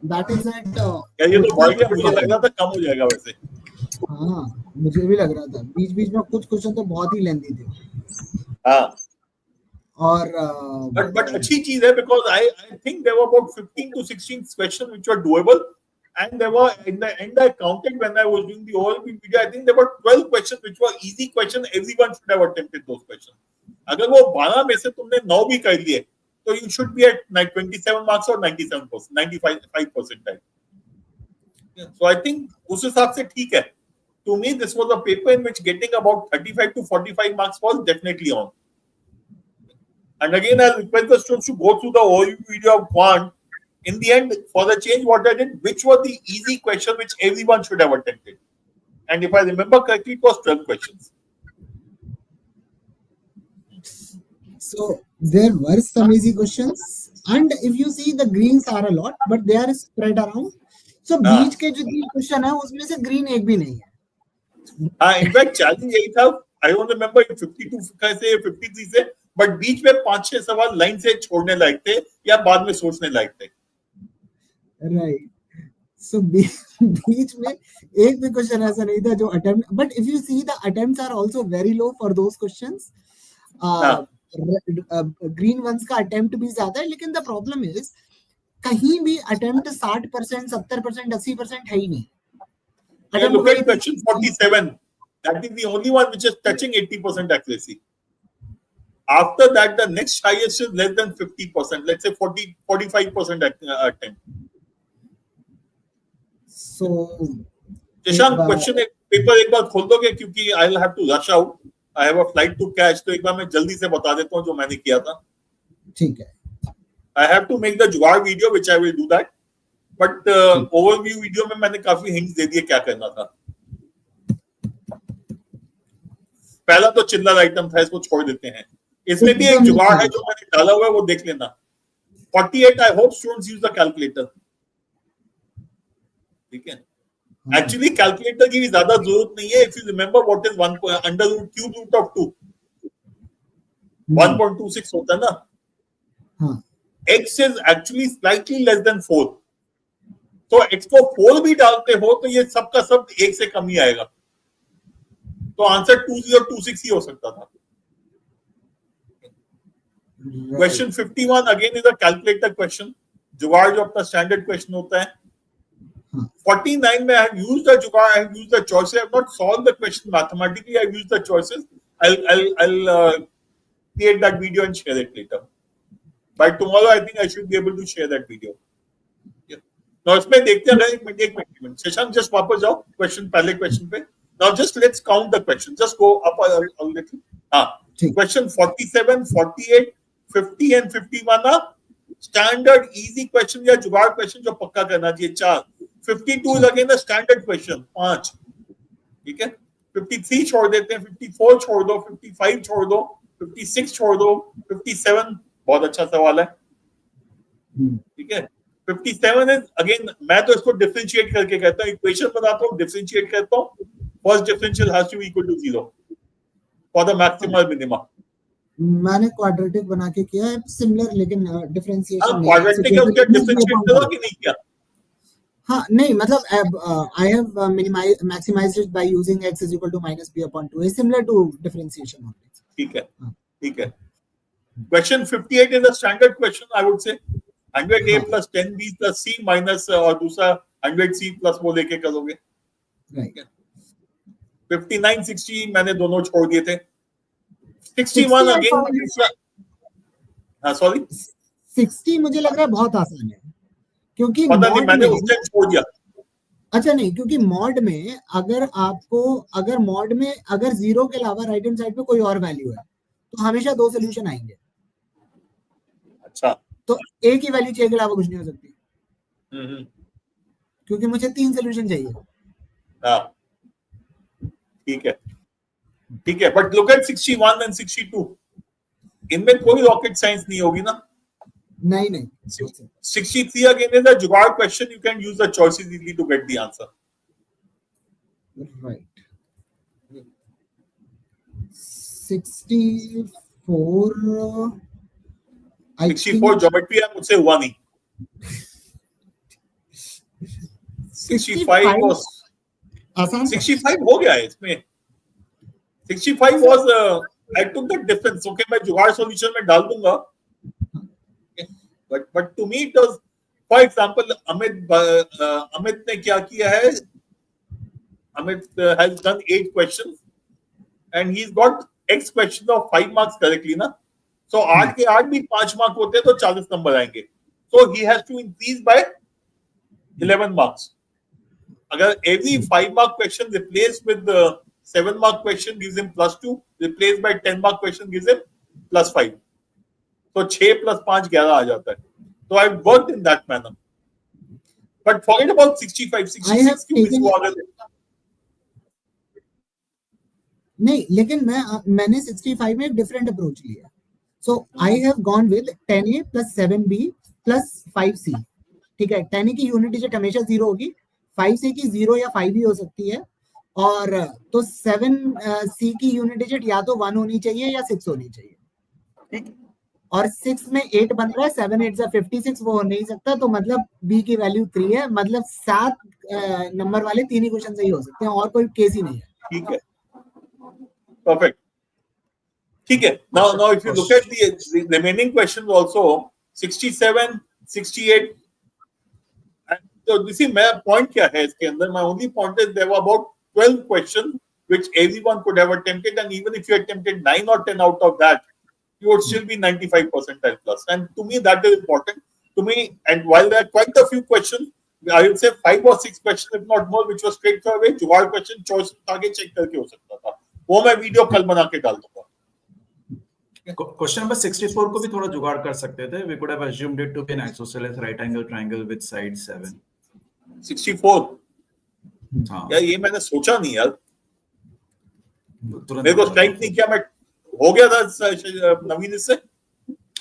that is at. ये तो बढ़ गया, मुझे लग रहा था कम हो जाएगा वैसे. हाँ, मुझे भी लग रहा था. बीच में कुछ क्वेश्चन तो बहुत ही लेंथी थे. हाँ. और but अच्छी चीज है, because I think there were about 15 to 16 questions which were doable. And there were, in the end, I counted when I was doing the overview video, I think there were 12 questions which were easy questions. Everyone should have attempted those questions. अगर वो 12 में से तुमने 9 भी कर लिए, तो you should be at 27 marks or 97%, 95%. So I think उस हिसाब से ठीक है. To me, this was a paper in which getting about 35 to 45 marks was definitely on. And again, I'll request the students to go through the overview video of Quant. In the end, for the change, what I did, which were the easy question which everyone should have attempted. And if I remember correctly, it was 12 questions. So there were some easy questions. And if you see, the greens are a lot, but they are spread around. So बीच के जो 3 question है उसमें से green एक भी नहीं है. In fact, challenge यही था. I don't remember 52 से 53 से, but बीच में 5-6 सवाल लाइन से छोड़ने लायक थे या बाद में सोचने लायक थे. Right. So बीच में एक भी क्वेश्चन ऐसा नहीं था जो attempt. But if you see, the attempts are also very low for those questions. Green ones का attempt भी ज्यादा है, लेकिन the problem is कहीं भी attempt 60%, 70%, 80% है ही नहीं. Look at question 47. That is the only one which is touching 80% accuracy. After that, the next highest is less than 50%. Let's say 45% attempt. So, Shashank, question paper एक बार खोल दोगे क्योंकि I'll have to rush out. I have a flight to catch. तो एक बार मैं जल्दी से बता देता हूँ जो मैंने किया था. ठीक है. I have to make the जुगाड़ video, which I will do that. But overview video में मैंने काफी hints दे दिए क्या करना था. पहला तो चिल्लर आइटम था, इसको छोड़ देते हैं. इसमें भी एक जुगाड़ है जो मैंने डाला हुआ है, वो देख लेना. 48, I hope students use the calculator. ठीक है. Actually, calculator की भी ज्यादा जरूरत नहीं है. If you remember what is 1 under root cube root of 2, 1.26 होता है ना. X is actually slightly less than 4. तो x को 4 भी डालते हो तो ये सब का सब 1 से कम ही आएगा. तो आंसर 2026 ही हो सकता था. Question 51 again is a calculator question. जुगाड़ जो अपना स्टैंडर्ड क्वेश्चन होता है. 49 में I have used the जुगाड़, I have used the choices. I have not solved the question mathematically. I have used the choices. I'll create that video and share it later. By tomorrow, I think I should be able to share that video. Yeah. Now, इसमें देखते हैं एक minute. Shashank, just वापस जाओ question पहले question पे. Now, just let's count the questions. Just go up a little. Question 47, 48, 50 and 51 are standard easy question या जुगाड़ question जो पक्का करना चाहिए. 4. 52 is again a standard question. 5. ठीक है. 53 छोड़ देते हैं. 54 छोड़ दो. 55 छोड़ दो. 56 छोड़ दो. 57 बहुत अच्छा सवाल है. ठीक है. 57 is again, मैं तो इसको डिफरेंशिएट करके कहता हूँ. इक्वेशन बनाता हूँ, डिफरेंशिएट करता हूँ. First differential has to be equal to 0 for the maximal minima. मैंने क्वाड्रेटिक बना के किया है सिमिलर, लेकिन डिफरेंशिएशन क्वाड्रेटिक है उसका डिफरेंशिएट करो कि नहीं किया. हाँ नहीं, मतलब I have maximized it by using x is equal to minus b upon 2. is similar to differentiation only. ठीक है. ठीक है. Question 58 is a standard question, I would say. 100a plus 10b plus c minus और दूसरा 100c plus वो लेके करोगे. Right. 59, 60 मैंने दोनों छोड़ दिए थे. 61 again. हाँ सॉरी. 60 मुझे लग रहा है बहुत आसान है क्योंकि पता नहीं मैंने उस टाइम छोड़ दिया. अच्छा नहीं, क्योंकि मॉड में अगर मॉड में अगर 0 के अलावा राइट हैंड साइड पे कोई और वैल्यू है तो हमेशा 2 सोल्यूशन आएंगे. अच्छा. तो एक ही वैल्यू 6 के अलावा कुछ नहीं हो सकती. क्योंकि मुझे 3 सोल्यूशन चाहिए. हाँ ठीक है. ठीक है. But look at 61 and 62. इनमें कोई रॉकेट साइंस नहीं होगी ना. नहीं. 63 again is a जुगाड़ question. You can use the choices easily to get the answer. Right. 64 64 geometry है, मुझसे हुआ नहीं. 65 was आसान. 65 हो गया है इसमें. 65 was I took the difference. Okay, मैं जुगाड़ सॉल्यूशन में डाल दूंगा. But to me it was for example Amit ने क्या किया है, Amit has done 8 questions and he has got X question of 5 marks correctly ना, सो 8 के 8 भी 5 मार्क होते हैं तो 40 नंबर आएंगे, so he has to increase by 11 marks. अगर every 5 mark question replaced with the 7 mark question gives him +2, replaced by 10 mark question gives him +5, so 6 + 5 11 आ जाता है. So I worked in that manner. But forget about 65, 66 क्यों इसको आगे लेना? नहीं, लेकिन मैंने 65 में एक डिफरेंट अप्रोच लिया. So I have gone with 10A + 7B + 5C. ठीक है, 10A की यूनिट डिजिट हमेशा 0 होगी, 5C की 0 या 5 ही हो सकती है, और तो 7C की यूनिट डिजिट या तो 1 होनी चाहिए या 6 होनी चाहिए. और 6 में 8 बन रहा है, 7 8 56, वो हो नहीं सकता, तो मतलब B की वैल्यू 3 है, मतलब 7 नंबर वाले 3 ही क्वेश्चन सही हो सकते हैं, और कोई केस ही नहीं है. ठीक है, perfect. ठीक है. Now if you look at the remaining questions also, 67, 68, and so you see my point क्या है इसके अंदर, my only point is there were about 12 questions which everyone could have attempted, and even if you attempted 9 or 10 out of that, you would still be 95 percentile plus. And to me that is important to me. And while there are quite a few questions, I would say 5 or 6 questions if not more which was straight away जुगाड़ question, choice आगे check करके हो सकता था, वो मैं video कल बना के डाल दूंगा. क्वेश्चन नंबर 64 को भी थोड़ा जुगाड़ कर सकते थे. We could have assumed it to be an isosceles right angle triangle with side 7. 64 हाँ, यार ये मैंने सोचा नहीं यार, तुरंत मेरे को स्ट्राइक नहीं किया, मैं हो गया था नवीन इससे.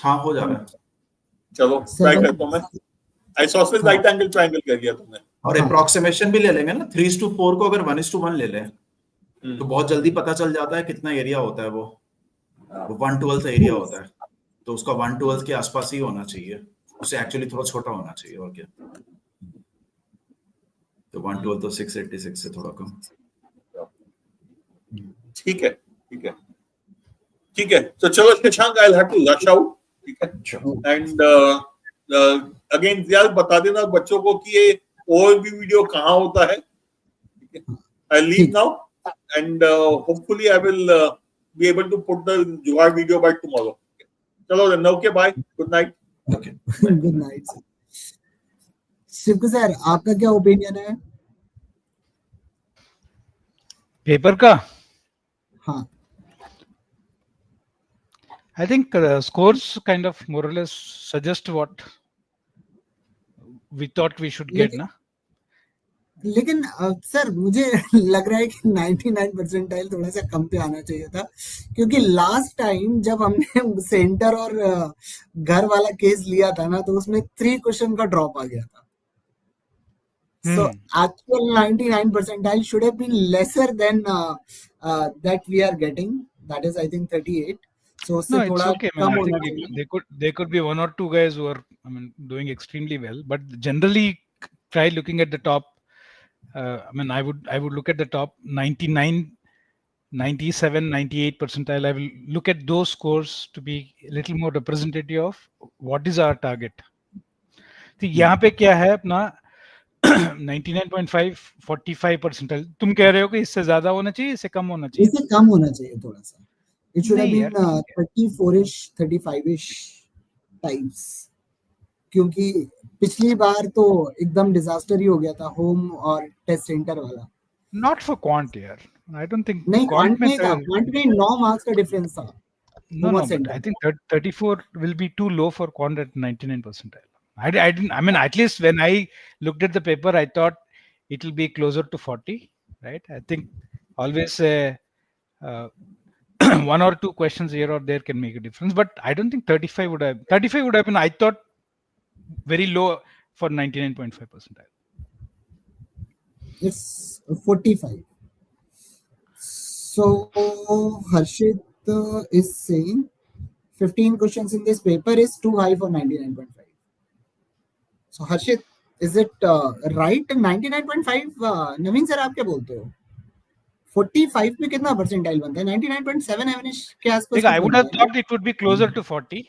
हाँ, हो जा रहा है. चलो ट्राई करता हूँ मैं. आइसोसेलेस राइट एंगल ट्रायंगल कर दिया तुमने. और अप्रोक्सीमेशन भी ले लेंगे ना, 3:4 को अगर 1:1 ले लें तो बहुत जल्दी पता चल जाता है कितना एरिया होता है. वो 1/12 एरिया होता है, तो उसका 1/12 के आसपास ही होना चाहिए, उसे एक्चुअली थोड़ा छोटा होना चाहिए, और क्या. तो 1/12 तो 686 से थोड़ा कम. ठीक है, ठीक है, ठीक है. तो चलो Shashank, I will have to rush out. ठीक है. एंड अगेन यार बता देना बच्चों को कि ये और भी वीडियो कहाँ होता है. I leave now and hopefully I will be able to put the जुगाड़ video by tomorrow. चलो then, okay, bye, good night. Okay, good night. Shivku sir, आपका क्या ओपिनियन है पेपर का? हाँ, I think scores kind of more or less suggest what we thought we should get, ना? लेकिन sir मुझे लग रहा है कि 99 परसेंटाइल थोड़ा सा कम पे आना चाहिए था, क्योंकि लास्ट टाइम जब हमने सेंटर और घर वाला केस लिया था ना, तो उसमें 3 क्वेश्चन का ड्रॉप आ गया था. So actual 99 percentile should have been lesser than that we are getting, that is I think 38. So no, it's okay, man. I think there could be 1 or 2 guys who are, I mean, doing extremely well, but generally try looking at the top. I mean, I would look at the top 99, 97, 98 percentile. I will look at those scores to be a little more representative of what is our target. तो यहाँ पे क्या है अपना 99.5, 45 percentile. तुम कह रहे हो कि इससे ज्यादा होना चाहिए, इससे कम होना चाहिए? इससे कम होना चाहिए थोड़ा सा. It should have been 34ish, 35ish types. क्योंकि पिछली बार तो एकदम डिजास्टर ही हो गया था होम और टेस्ट सेंटर वाला. Not for quant यार. I don't think. नहीं, क्वांट में 9 मार्क्स का डिफरेंस था. No, but I think 34 will be too low for quant at 99 percentile. I didn't. I mean, at least when I looked at the paper, I thought it will be closer to 40. Right? I think always 1 or 2 questions here or there can make a difference, but I don't think 35 would have. 35 would have been, I thought, very low for 99.5 percentile. It's 45. So Harshit is saying 15 questions in this paper is too high for 99.5. So Harshit, is it right? 99.5 Naveen sir आप क्या बोलते हो? 45 में कितना percentile बनता है? 99.7 average के आसपास. I would have thought it would be closer to 40.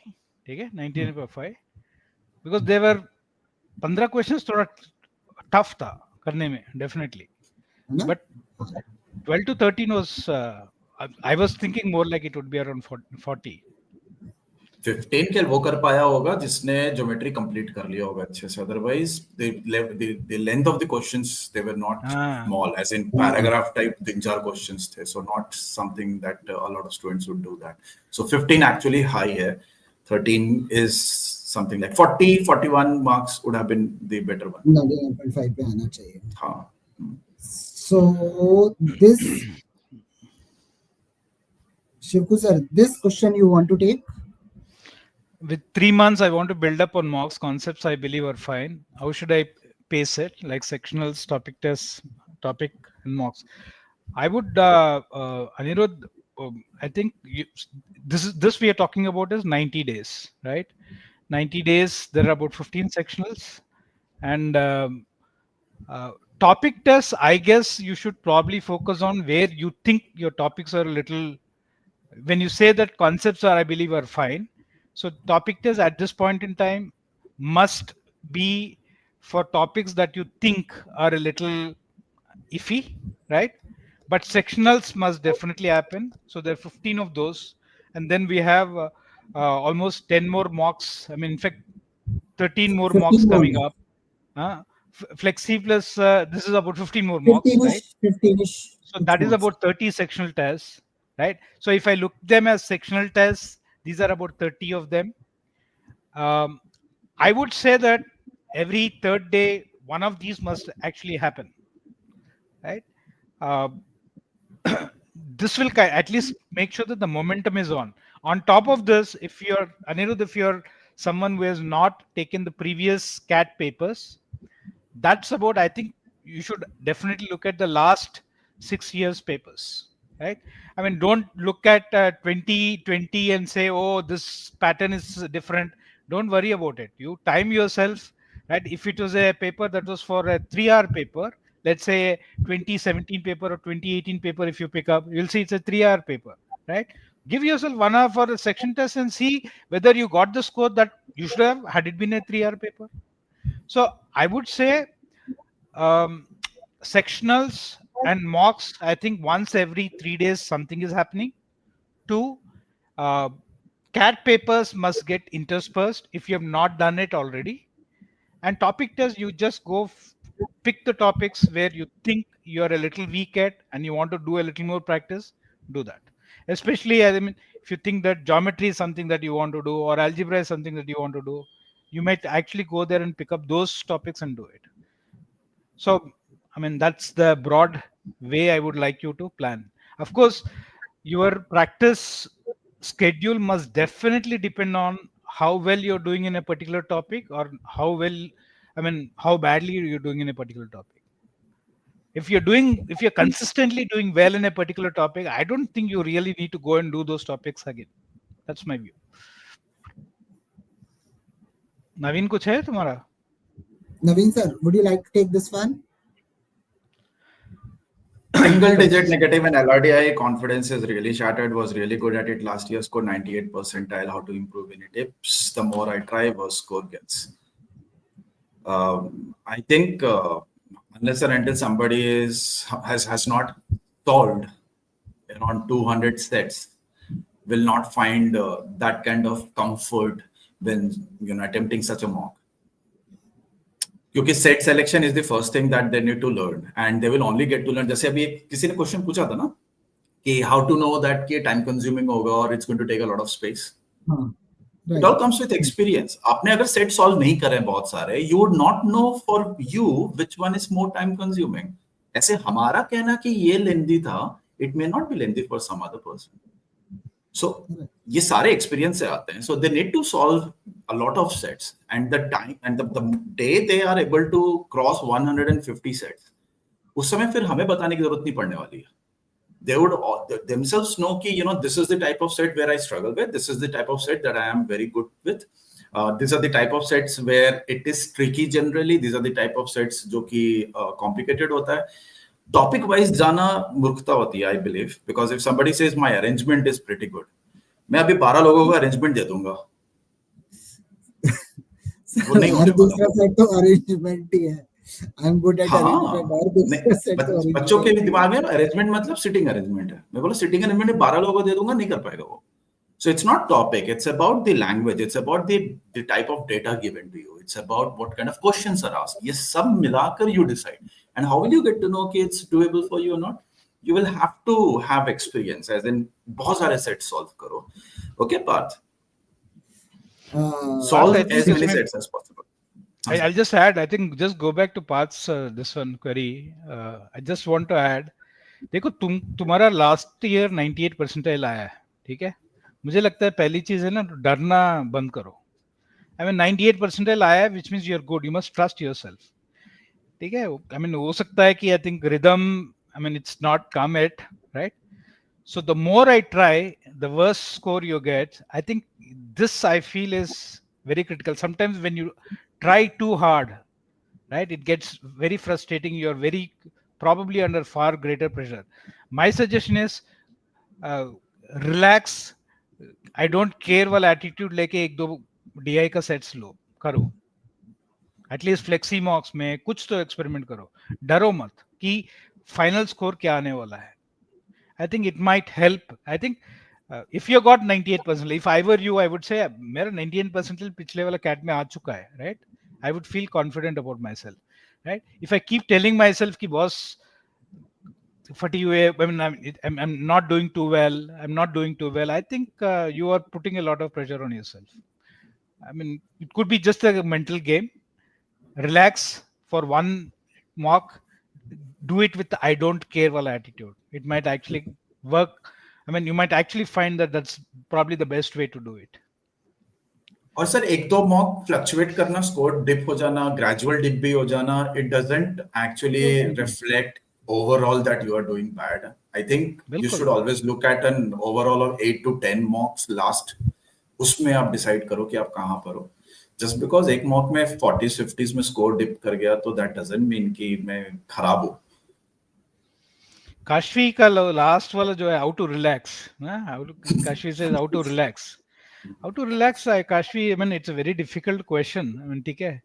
ठीक है, 99.5, because there were 15 क्वेश्चंस थोड़ा टफ था करने में definitely, but 12 to 13 was I was thinking more like it would be around 40. 15 के वो कर पाया होगा जिसने ज्योमेट्री कंप्लीट कर लिया होगा अच्छे से, otherwise the length of the questions they were not small, as in paragraph type 3-4 questions थे, so not something that a lot of students would do that. So 15 actually high है, 13 is something like 41 marks would have been the better one. 9.5 पे आना चाहिए. हाँ. So this Shivku sir, this question you want to take? With 3 months, I want to build up on mocks. Concepts I believe are fine. How should I pace it? Like sectionals, topic tests, topic and mocks. I would, Anirudh, I think this we are talking about is 90 days, right? 90 days, there are about 15 sectionals. And topic tests, I guess you should probably focus on where you think your topics are a little, when you say that concepts are, I believe, are fine. So topic tests at this point in time must be for topics that you think are a little iffy, right? But sectionals must definitely happen. So there are 15 of those. And then we have almost 10 more mocks. I mean, in fact, 13 more mocks coming up. Flexi plus, this is about 15 more mocks, right? 15-ish. So that is about 30 sectional tests, right? So if I look them as sectional tests, these are about 30 of them. I would say that every third day, one of these must actually happen, right? This will at least make sure that the momentum is on. On top of this, if you're, Anirudh, if you're someone who has not taken the previous CAT papers, that's about, I think you should definitely look at the last 6 years papers. Right? I mean, don't look at 2020 and say, oh, this pattern is different. Don't worry about it. You time yourself, right? If it was a paper that was for a 3-hour paper, let's say 2017 paper or 2018 paper, if you pick up, you'll see it's a 3-hour paper, right? Give yourself 1 hour for a section test and see whether you got the score that you should have had it been a 3-hour paper. So I would say sectionals and mocks, I think once every 3 days something is happening. 2, CAT papers must get interspersed if you have not done it already. And topic tests, you just go pick the topics where you think you're a little weak at and you want to do a little more practice, do that. Especially, I mean, if you think that geometry is something that you want to do or algebra is something that you want to do, you might actually go there and pick up those topics and do it. So, I mean, that's the broad way I would like you to plan. Of course, your practice schedule must definitely depend on how well you're doing in a particular topic or how badly you're doing in a particular topic. If you're consistently doing well in a particular topic, I don't think you really need to go and do those topics again. That's my view. Naveen, kuch hai tumhara? Naveen sir, would you like to take this one? Single digit negative and LRDI confidence is really shattered. Was really good at it last year. Scored 98 percentile. How to improve any tips? The more I try, worse score gets. I think unless and until somebody has not solved around 200 sets, will not find that kind of comfort when attempting such a mock. क्योंकि set selection is the first thing that they need to learn and they will only get to learn. जैसे अभी किसी ने question पूछा था ना कि how to know that कि टाइम कंज्यूमिंग होगा और it's going to take a lot of space. It all comes with experience. आपने अगर सेट सॉल्व नहीं करे बहुत सारे, you would not know for you which one is more time consuming. ऐसे हमारा कहना कि ये लेंथी था, it may not be lengthy for some other person. So ये सारे एक्सपीरियंस से आते हैं. So they need to solve a lot of sets and the time and the day they are able to cross 150 sets, उस समय फिर हमें बताने की जरूरत नहीं पड़ने वाली है. They would themselves know कि this is the type of set where I struggle with, this is the type of set that I am very good with, these are the type of sets where it is tricky generally, these are the type of sets जो कि complicated होता है. Topic wise जाना मूर्खता होती है, I believe, because if somebody says my arrangement is pretty good, मैं अभी 12 लोगों का अरेंजमेंट दे दूंगा. वो नहीं हर होने वाला। दूसरा सेट तो अरेंजमेंट ही है। आई एम गुड एट हाँ, अरेंजमेंट, और दूसरा सेट तो बच्चों के अरेंजमेंट। दिमाग में अरेंजमेंट मतलब सिटिंग अरेंजमेंट है। मैं बोला सिटिंग अरेंजमेंट 12 लोगों को दे दूंगा, नहीं कर पाएगा वो। So it's not topic, it's about the language, it's about the type of data given to you, it's about what kind of questions are asked. ये सब मिलाकर you decide. And how will you get to know कि it's doable for you or not? You will have to have experience, as in बहुत सारे sets solve करो. Okay, Parth? Solve as many sets as possible. I'll just add, I think just go back to Path's this one query. I just want to add, देखो तुम्हारा last year 98 percentile आया है, ठीक है। मुझे लगता है पहली चीज है ना, डरना बंद करो। आई मीन 98 परसेंटाइल आया है, which means you are good, you must trust yourself, ठीक है। आई मीन हो सकता है कि I think rhythm, I mean it's not come at right. So the more I try, the worse score you get. I think this I feel is very critical. Sometimes when you try too hard, right, it gets very frustrating. You're very probably under far greater pressure. My suggestion is relax. I don't care वाला attitude लेके एक दो DI का sets लो करो. At least flexi मॉक्स में कुछ तो experiment करो, डरो मत कि फाइनल स्कोर क्या आने वाला है। I think it might help. I think if you got 98%, if I were you, I would say मेरा 98% पिछले वाला कैट में आ चुका है, right? I would feel confident about myself, right? If I keep telling myself कि boss फटी हुए, I mean I'm not doing too well, I'm not doing too well, I think you are putting a lot of pressure on yourself. I mean it could be just a mental game. Relax for one mock. Do it with the I don't care wala attitude. It might actually work. I mean, you might actually find that that's probably the best way to do it. और sir एक दो mock fluctuate करना, score dip हो जाना, gradual dip भी हो जाना, it doesn't actually reflect overall that you are doing bad. I think you should always look at an overall of 8 to 10 mocks last. उसमें आप डिसाइड करो कि आप कहाँ पर हो. Just because एक मॉक में 40s 50s में स्कोर डिप कर गया तो that doesn't mean कि मैं खराब हूँ. काशवी का लास्ट वाला जो है how to relax, Kashvi say how to relax, Kashvi, I mean it's a very difficult question. I mean ठीक है,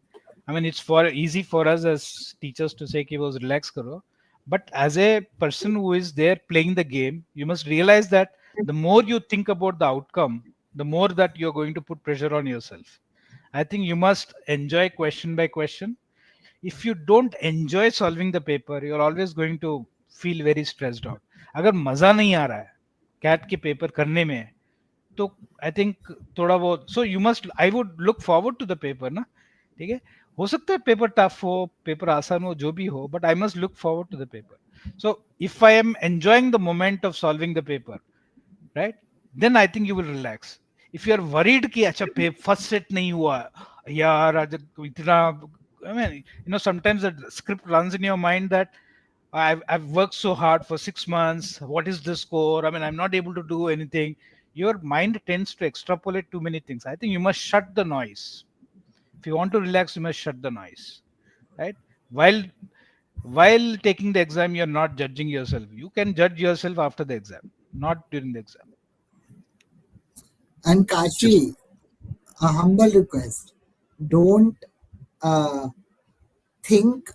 I mean it's for easy for us as teachers to say कि वो रिलैक्स करो, but as a person who is there playing the game, you must realise that the more you think about the outcome, the more that you are going to put pressure on yourself. I think you must enjoy question by question. If you don't enjoy solving the paper, you're always going to feel very stressed out. अगर मजा नहीं आ रहा है cat के paper करने में तो आई think थोड़ा बहुत, so you must, I would look forward to the paper ना, ठीक है. हो सकता है पेपर टफ हो, पेपर आसान हो, जो भी हो, but I must look forward to the paper. So if I am enjoying the moment of solving the paper, right, then I think you will relax. If you are worried कि अच्छा first set नहीं हुआ यार, आज इतना, I mean, you know, sometimes the script runs in your mind that I've worked so hard for 6 months. What is the score? I mean, I'm not able to do anything. Your mind tends to extrapolate too many things. I think you must shut the noise. If you want to relax, you must shut the noise, right? While taking the exam, you're not judging yourself. You can judge yourself after the exam, not during the exam. And Kashi, a humble request, don't think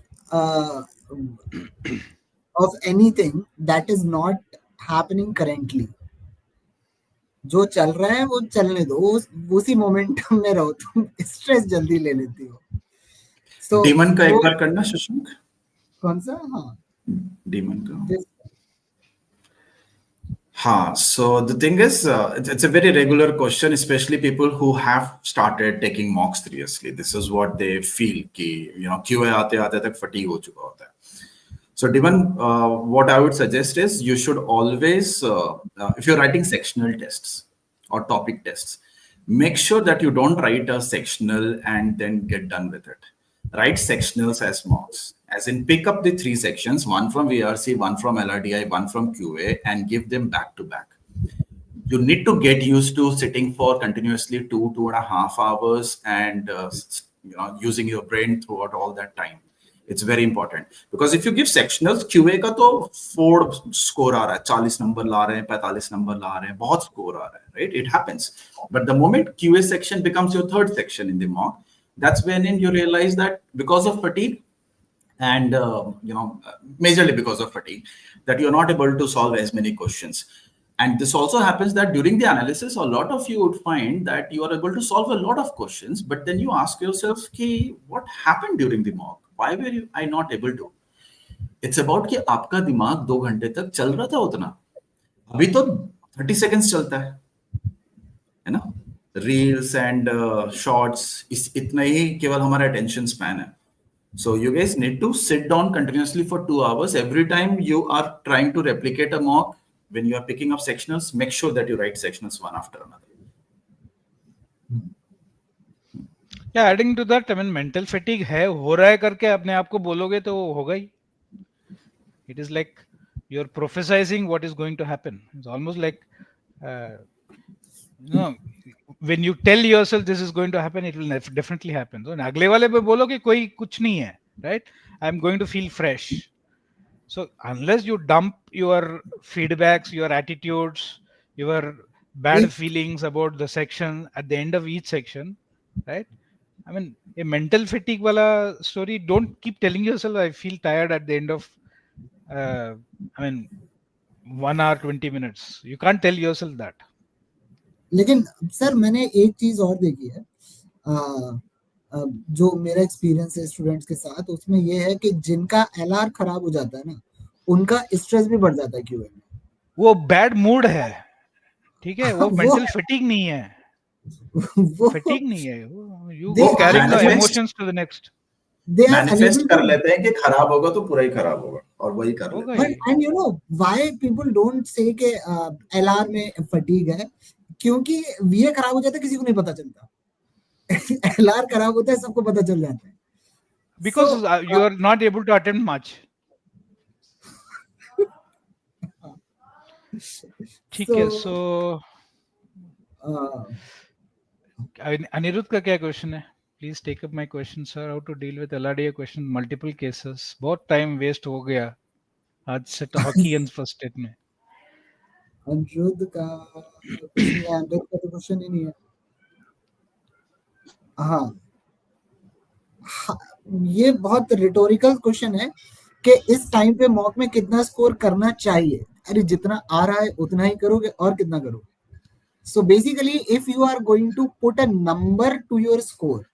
of anything that is not happening currently. जो चल रहा है वो चलने दो, उसी momentum में रहो, तुम स्ट्रेस जल्दी ले लेती हो. So डीमन का एक बार करना शशांक. कौन सा? हाँ, डीमन का. So the thing is, it's a very regular question, especially people who have started taking mocks seriously. This is what they feel कि QA आते आते तक fatigue हो चुका होता है. So Divan, what I would suggest is you should always, if you're writing sectional tests or topic tests, make sure that you don't write a sectional and then get done with it. Write sectionals as mocks, as in pick up the 3 sections, one from VARC, one from LRDI, one from QA, and give them back to back. You need to get used to sitting for continuously 2.5 hours and using your brain throughout all that time. It's very important, because if you give sectionals, QA का तो 4 score आ रहा है, 40 number ला रहे हैं, 45 number ला रहे हैं, बहुत score आ रहा है, right? It happens. But the moment QA section becomes your 3rd section in the mock, That's when you realize that because of fatigue, and majorly because of fatigue, that you're not able to solve as many questions. And this also happens that during the analysis, a lot of you would find that you are able to solve a lot of questions, but then you ask yourself, "Ki, what happened during the mock? Why were I not able to?" It's about कि आपका दिमाग 2 घंटे तक चल रहा था उतना, अभी तो 30 seconds चलता है ना, रील्स एंड शॉर्ट्स, इस इतना ही केवल हमारा अटेंशन स्पैन है. So you guys need to sit down continuously for 2 hours. Every time you are trying to replicate a mock, when you are picking up sectionals, make sure that you write sectionals one after another. Yeah, adding to that, I mean, mental fatigue है, हो रहा है करके अपने आप को बोलोगे तो होगा ही. It is like you're prophesizing what is going to happen. It's almost like, when you tell yourself this is going to happen, it will definitely happen. So अगले वाले पे बोलो कि कोई कुछ नहीं है, right? I'm going to feel fresh. So unless you dump your feedbacks, your attitudes, your bad feelings about the section at the end of each section, right? I mean, a mental fatigue wala story, don't keep telling yourself, I feel tired at the end of, 1 hour, 20 minutes. You can't tell yourself that. लेकिन sir मैंने एक चीज और देखी है, जो मेरा experience है स्टूडेंट्स के साथ, उसमें ये है कि जिनका एलआर खराब हो जाता है ना, उनका स्ट्रेस भी बढ़ जाता है क्यूए में. वो बैड मूड है, ठीक है, वो मेंटल फटीग नहीं है, फटीग नहीं है, you carrying the emotions to the next. They are manifest कर लेते हैं कि खराब होगा तो पूरा ही खराब होगा, और वही कर लेते हैं. And you know why people don't say कि एलआर में फटीग है, क्योंकि वीए खराब हो जाता है किसी को नहीं पता चलता. एलआर खराब होता है सबको पता चल जाता है. Because you are not able to attempt much. ठीक है, so अनिरुद्ध का क्या क्वेश्चन है? Please take up my question, sir. How to deal with LRDA question, multiple cases. बहुत time waste हो गया आज से तो हॉकी एंड फर्स्ट स्टेट में. अनिरुद्ध का क्वेश्चन ही नहीं है. हाँ, ये बहुत रिटोरिकल क्वेश्चन है कि इस टाइम पे मॉक में कितना स्कोर करना चाहिए. अरे जितना आ रहा है उतना ही करोगे और कितना करोगे. So basically, if you are going to put a number to your score,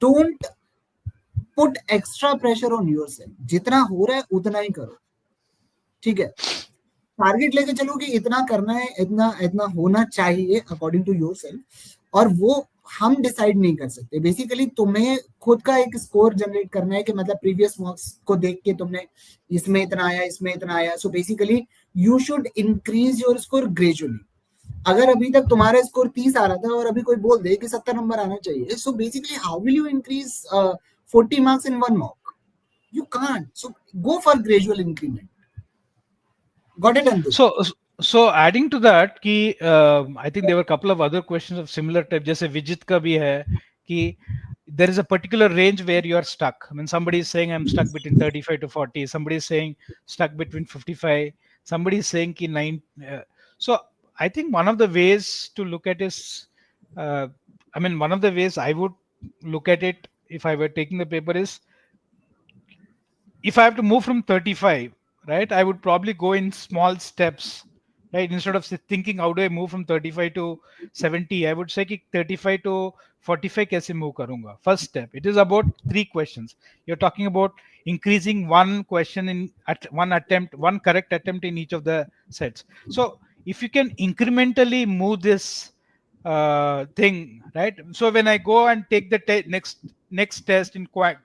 don't put extra pressure on yourself. जितना हो रहा है उतना ही करो, ठीक है. टारगेट लेके चलो कि इतना करना है, इतना इतना होना चाहिए अकॉर्डिंग टू योरसेल्फ, और वो हम डिसाइड नहीं कर सकते. बेसिकली तुम्हें खुद का एक स्कोर जनरेट करना है कि मतलब प्रीवियस मार्क्स को देख के तुमने इसमें इतना आया, इसमें इतना आया. So basically you should increase your score gradually. अगर अभी तक तुम्हारा स्कोर 30 आ रहा था और अभी कोई बोल दे कि 70 नंबर आना चाहिए, so basically how will you increase 40 marks in one mock? You can't. So go for gradual increment. Got it, Andu? So adding to that, I think there were a couple of other questions of similar type. जैसे विजित का भी है कि there is a particular range where you are stuck. I mean, somebody is saying I'm stuck between 35 to 40. Somebody is saying stuck between 55. Somebody is saying कि 9. So I think one of the ways to look at is, one of the ways I would look at it if I were taking the paper is, if I have to move from 35, right, I would probably go in small steps, right? Instead of thinking, how do I move from 35 to 70? I would say कि 35 to 45 कैसे move करूँगा? First step. It is about 3 questions. You're talking about increasing one question in one attempt, one correct attempt in each of the sets. So if you can incrementally move this thing, right? So when I go and take the next test in quant,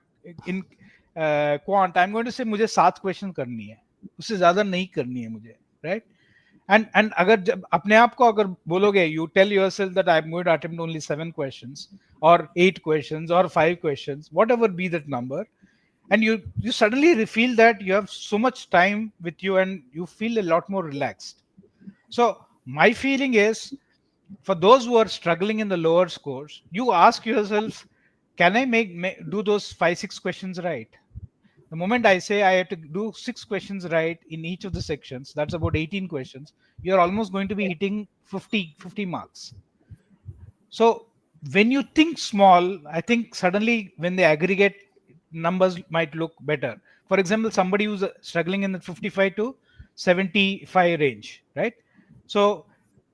I'm going to say मुझे 7 question करनी है, उससे ज्यादा नहीं करनी है मुझे, right? And अगर जब अपने आप को अगर बोलोगे, you tell yourself that I'm going to attempt only 7 questions or 8 questions or 5 questions, whatever be that number, and you suddenly feel that you have so much time with you and you feel a lot more relaxed. So my feeling is, for those who are struggling in the lower scores, you ask yourself, can I do those 5-6 questions right? The moment I say I have to do 6 questions right in each of the sections, that's about 18 questions, you're almost going to be hitting 50 marks. So when you think small, I think suddenly when they aggregate, numbers might look better. For example, somebody who's struggling in the 55 to 75 range, right? So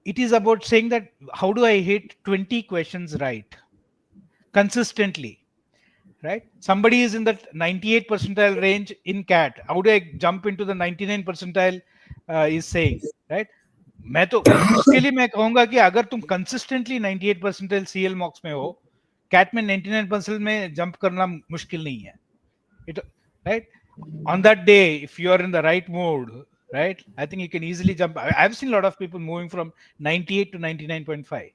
it is about saying that how do I hit 20 questions right consistently, right? Somebody is in that 98 percentile range in cat. How do I jump into the 99 percentile? Is saying, right? मैं तो उसके लिए मैं कहूंगा कि अगर तुम consistently 98 percentile CL मॉक्स में हो, कैट में 99% में जंप करना मुश्किल नहीं है. It, right? On that day, if you are in the right mood, right, I think you can easily jump. I've seen a lot of people moving from 98 to 99.5,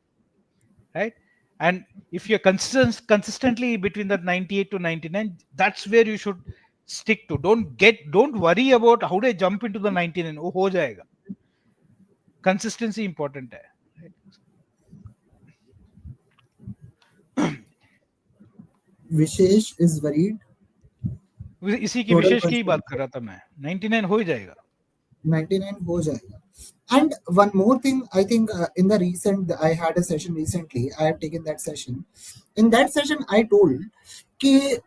right? And if you're consistently between that 98 to 99, that's where you should stick to. Don't worry about how do I jump into the 99. Oh, ho jayega. Consistency important hai. Vishesh is worried. इसी की विशेष की बात कर रहा था मैं. 99 हो ही जाएगा. 99 हो जाएगा. And one more thing, I think in the recent, I had a session recently. I have taken that session. In that session, I told कि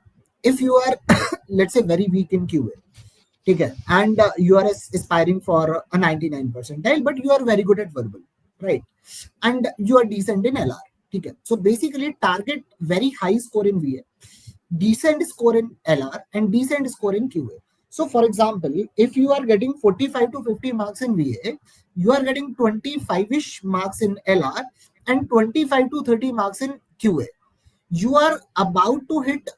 if you are, let's say, very weak in QA, okay, and you are aspiring for a 99 percentile, but you are very good at verbal, right? And you are decent in LR, okay. So basically, target very high score in VA, decent score in LR, and decent score in QA. So, for example, if you are getting 45 to 50 marks in VA, you are getting 25-ish marks in LR and 25 to 30 marks in QA. You are about to hit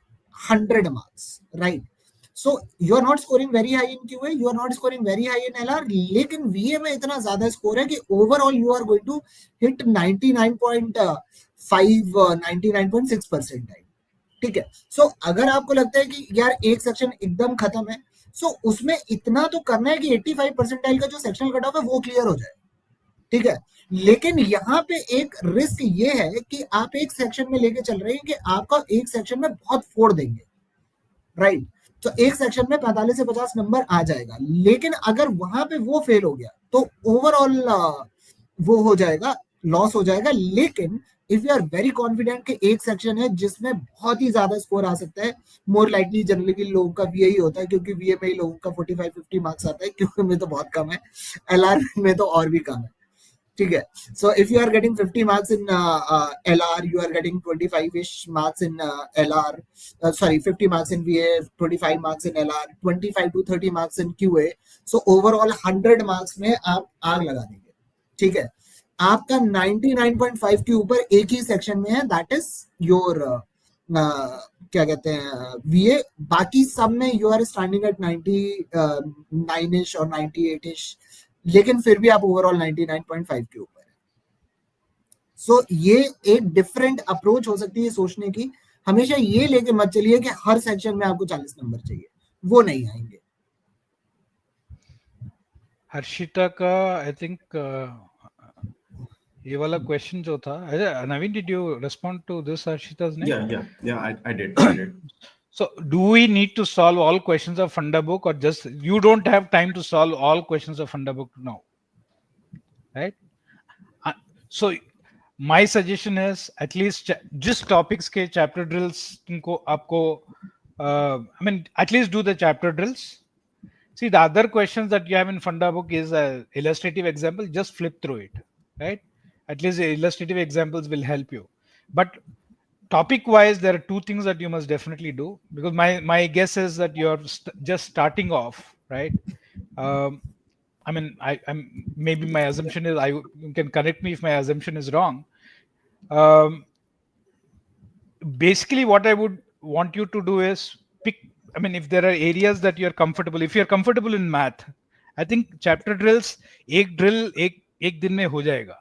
100 marks, right? So you are not scoring very high in QA, you are not scoring very high in LR, लेकिन VA में इतना ज़्यादा score है कि overall you are going to hit 99.5, 99.6 percentile. ठीक है. सो अगर आपको लगता है कि यार एक सेक्शन एकदम खत्म है, सो उसमें इतना तो करना है कि 85 परसेंटाइल का जो सेक्शनल कट ऑफ है वो क्लियर हो जाए. ठीक है. लेकिन यहाँ पे एक रिस्क ये है कि आप एक सेक्शन में लेके चल रहे हैं कि आपका एक सेक्शन में बहुत फोड़ देंगे, राइट? तो एक सेक्शन में 45 से 50 नंबर आ जाएगा, लेकिन अगर वहां पे वो फेल हो गया तो ओवरऑल वो हो जाएगा, लॉस हो जाएगा. लेकिन if you are very confident कि एक सेक्शन है जिसमें बहुत ही ज्यादा स्कोर आ सकता है, मोर लाइकली जनरली लोगों का VA ही होता है, क्योंकि VA में ही लोगों का 45-50 मार्क्स आता है, क्योंकि में तो बहुत कम है, LR में तो और भी कम है. ठीक है. So if you are getting 50 marks in LR, you are getting 25-ish marks in LR. Sorry, 50 marks in VA, 25 marks in LR, 25 to 30 marks in QA. So overall 100 marks में आप आग लगा देंगे. ठीक है. आपका 99.5 के ऊपर एक ही सेक्शन में है, that is your क्या कहते हैं VA. बाकी सब में you are standing at 99-ish और 98-ish, लेकिन फिर भी आप ओवरऑल 99.5 के ऊपर है. सो ये एक डिफरेंट अप्रोच हो सकती है सोचने की. हमेशा ये लेके मत चलिए कि हर सेक्शन में आपको 40 नंबर चाहिए, वो नहीं आएंगे. हर्षिता का आई थिंक ये वाला क्वेश्चन जो था, Naveen, did you respond to this Harshita's name? Yeah, I did. So do we need to solve all questions of Funda book, or just you don't have time to solve all questions of Funda book now, right? So my suggestion is at least just topics के chapter drills तुमको आपको I mean at least do the chapter drills. See, the other questions that you have in Funda book is a illustrative example. Just flip through it, right? At least the illustrative examples will help you. But topic wise, there are two things that you must definitely do, because my guess is that you're just starting off, right? I mean, I'm maybe my assumption is, you can correct me if my assumption is wrong. Basically what I would want you to do is pick, I mean, if there are areas that you're comfortable, if you're comfortable in math, I think chapter drills एक drill एक दिन में हो जाएगा.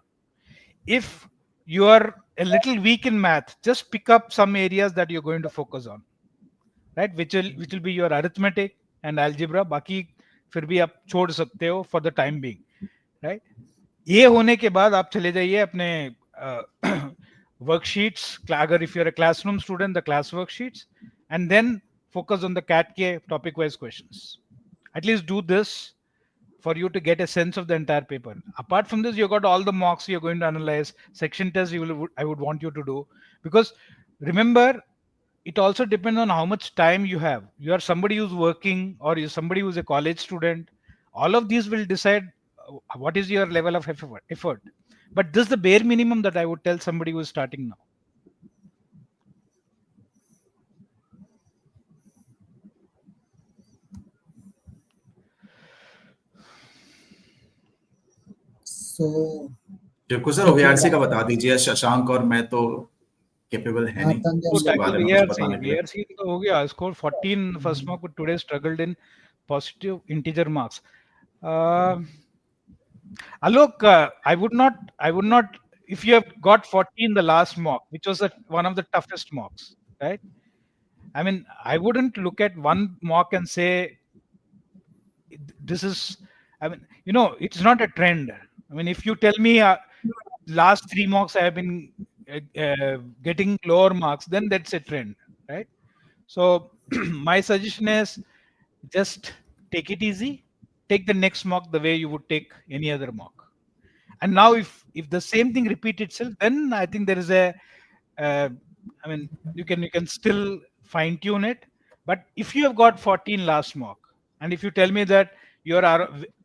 If you are a little weak in math, just pick up some areas that you're going to focus on, right? Which will be your arithmetic and algebra. बाकी फिर भी आप छोड़ सकते हो for the time being, right? ये होने के बाद आप चले जाइए अपने worksheets. अगर if you're a classroom student, the class worksheets, and then focus on the CAT के topic wise questions. At least do this for you to get a sense of the entire paper. Apart from this, you got all the mocks you're going to analyze, section tests I would want you to do. Because remember, it also depends on how much time you have. You are somebody who's working, or you're somebody who's a college student. All of these will decide what is your level of effort. But this is the bare minimum that I would tell somebody who's starting now. So देखो sir VRC का बता दीजिए, शशांक और मैं तो capable है नहीं उसके बारे में कुछ बताने के लिए। VRC तो हो गया, score 14 first mark, but today struggled in positive integer marks. Alok, I would not, if you have got 14 the last mock, which was one of the toughest mocks, right? I mean, I wouldn't look at one mock and say, this is, I mean, it's not a trend. I mean, if you tell me last 3 mocks I have been getting lower marks, then that's a trend, right? So my suggestion is just take it easy, take the next mock the way you would take any other mock. And now if the same thing repeat itself, then I think there is a I mean, you can still fine tune it. But if you have got 14 last mock, and if you tell me that you're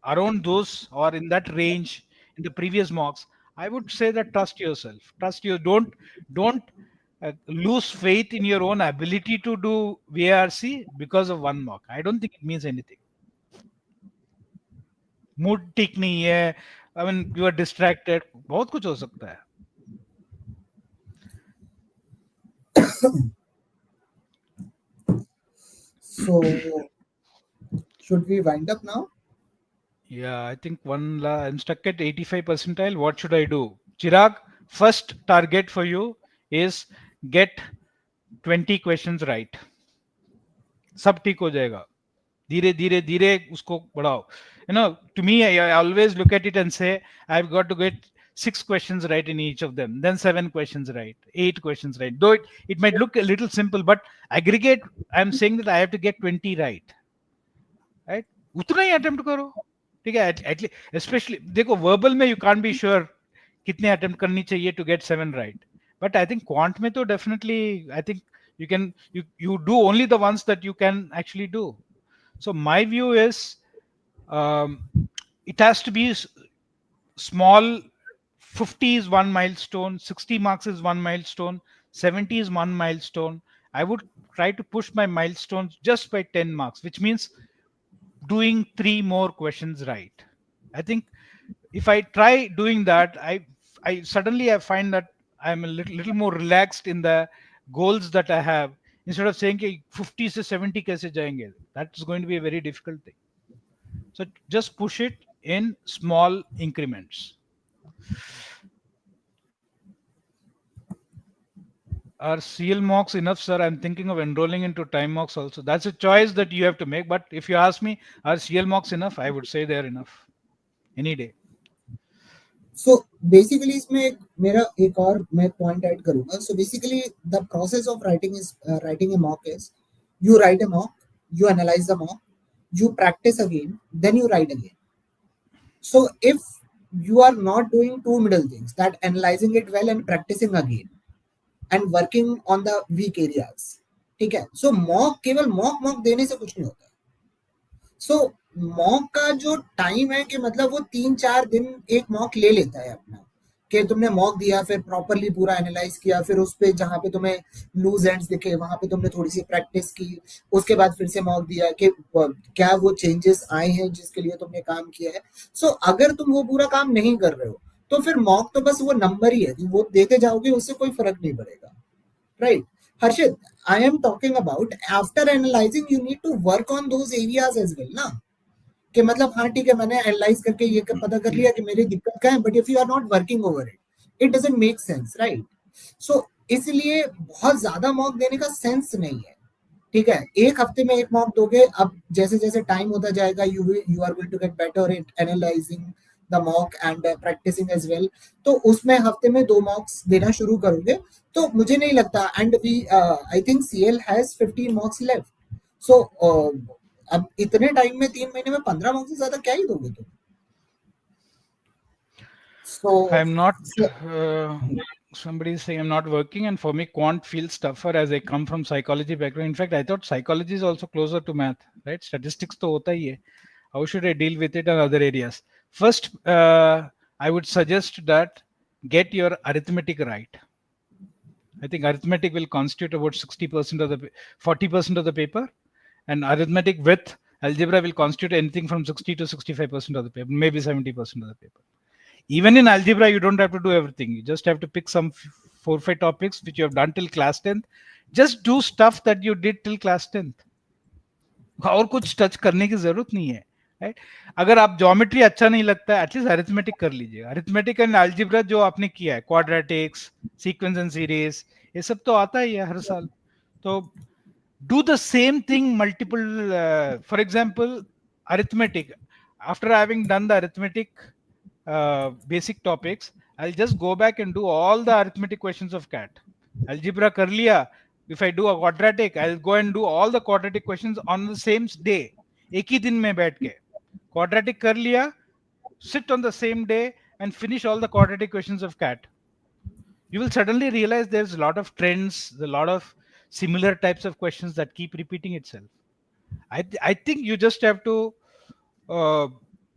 around those or in that range in the previous mocks, I would say that trust yourself. Don't lose faith in your own ability to do VARC because of one mock. I don't think it means anything. Mood ठीक नहीं है, I mean, you are distracted, बहुत कुछ हो सकता है. So should we wind up now? Yeah, I think I'm stuck at 85 percentile. What should I do? Chirag, first target for you is get 20 questions right. सब ठीक हो जाएगा. धीरे धीरे धीरे उसको बढ़ाओ. To me, I always look at it and say, I've got to get 6 questions right in each of them, then 7 questions right, 8 questions right. Though it might look a little simple, but aggregate, I'm saying that I have to get 20 right. Right? उतना ही attempt करो. ठीक है, at least, especially देखो verbal में you can't be sure कितने attempt करनी चाहिए to get 7 right. But I think quant में तो definitely, I think you do only the ones that you can actually do. So my view is it has to be small. 50 is one milestone, 60 marks is one milestone, 70 is one milestone. I would try to push my milestones just by 10 marks, which means doing 3 more questions right. I think if I try doing that, I suddenly I find that I'm a little more relaxed in the goals that I have. Instead of saying 50 to 70 kaise jayenge, that's going to be a very difficult thing. So just push it in small increments. Are CL mocks enough, sir? I'm thinking of enrolling into time mocks also. That's a choice that you have to make. But if you ask me, are CL mocks enough? I would say they're enough. Any day. So basically, इसमें मेरा एक और मैं point add करूँगा. So basically, the process of writing a mock is you write a mock, you analyze the mock, you practice again, then you write again. So if you are not doing two middle things, that analyzing it well and practicing again, and working on the weak areas, ठीक है. So mock केवल mock देने से कुछ नहीं होता. So mock का जो टाइम है कि मतलब वो 3-4 दिन एक mock ले लेता है अपना, कि तुमने mock दिया, फिर प्रॉपरली पूरा एनालाइज किया, फिर उस पे जहाँ पे तुम्हें लूज एंड्स दिखे वहां पे तुमने थोड़ी सी प्रैक्टिस की, उसके बाद फिर से mock दिया कि क्या वो चेंजेस आए हैं जिसके लिए तुमने काम किया है. So अगर तुम वो पूरा काम नहीं कर रहे हो तो फिर मॉक तो बस वो नंबर ही है, वो देते जाओगे, उससे कोई फर्क नहीं पड़ेगा. Right Harshit, I am talking about after analysing you need to work on those areas as well ना, कि मतलब हाँ ठीक है मैंने एनालाइज करके ये पता कर लिया कि मेरी दिक्कत क्या है, but if you are not working over it doesn't make sense. Right, so इसलिए बहुत ज्यादा मॉक देने का सेंस नहीं है. ठीक है, एक हफ्ते में एक मॉक दोगे, अब जैसे जैसे टाइम होता जाएगा you are going to get better at analysing the mock and practising as well. तो उसमें हफ्ते में 2 मॉक्स देना शुरू करोगे तो मुझे नहीं लगता, and we I think CL has 15 mocks left. So अब इतने टाइम में 3 महीने में 15 मॉक्स से ज्यादा क्या ही दोगे तुम. So I'm not somebody is saying I'm not working, and for me quant feels tougher as I come from psychology background. In fact, I thought psychology is also closer to math, right? Statistics to hota hi hai. How should I deal with it in other areas? First, I would suggest that get your arithmetic right. I think arithmetic will constitute about 60% of the 40% of the paper, and arithmetic with algebra will constitute anything from 60 to 65% of the paper, maybe 70% of the paper. Even in algebra, you don't have to do everything. You just have to pick some 4-5 topics which you have done till class 10th. Just do stuff that you did till class 10th. और कुछ touch करने की जरूरत नहीं है, right? अगर आप geometry अच्छा नहीं लगता है, एटलीस्ट अरिथमेटिक कर लीजिए. अरिथमेटिक एंड अलजेब्रा जो आपने किया है, क्वाड्रेटिक्स, सीक्वेंस एंड सीरीज, ये सब तो आता ही है हर साल. तो do the same thing multiple, for example, arithmetic. After having done the arithmetic basic topics, I'll just go back and do all the arithmetic questions of CAT. Algebra kar liya. If I do a quadratic, I'll go and do all the quadratic questions on the same day. एक ही दिन में बैठ के quadratic कर लिया, sit on the same day and finish all the quadratic questions of CAT. You will suddenly realize there's a lot of trends, a lot of similar types of questions that keep repeating itself. I think you just have to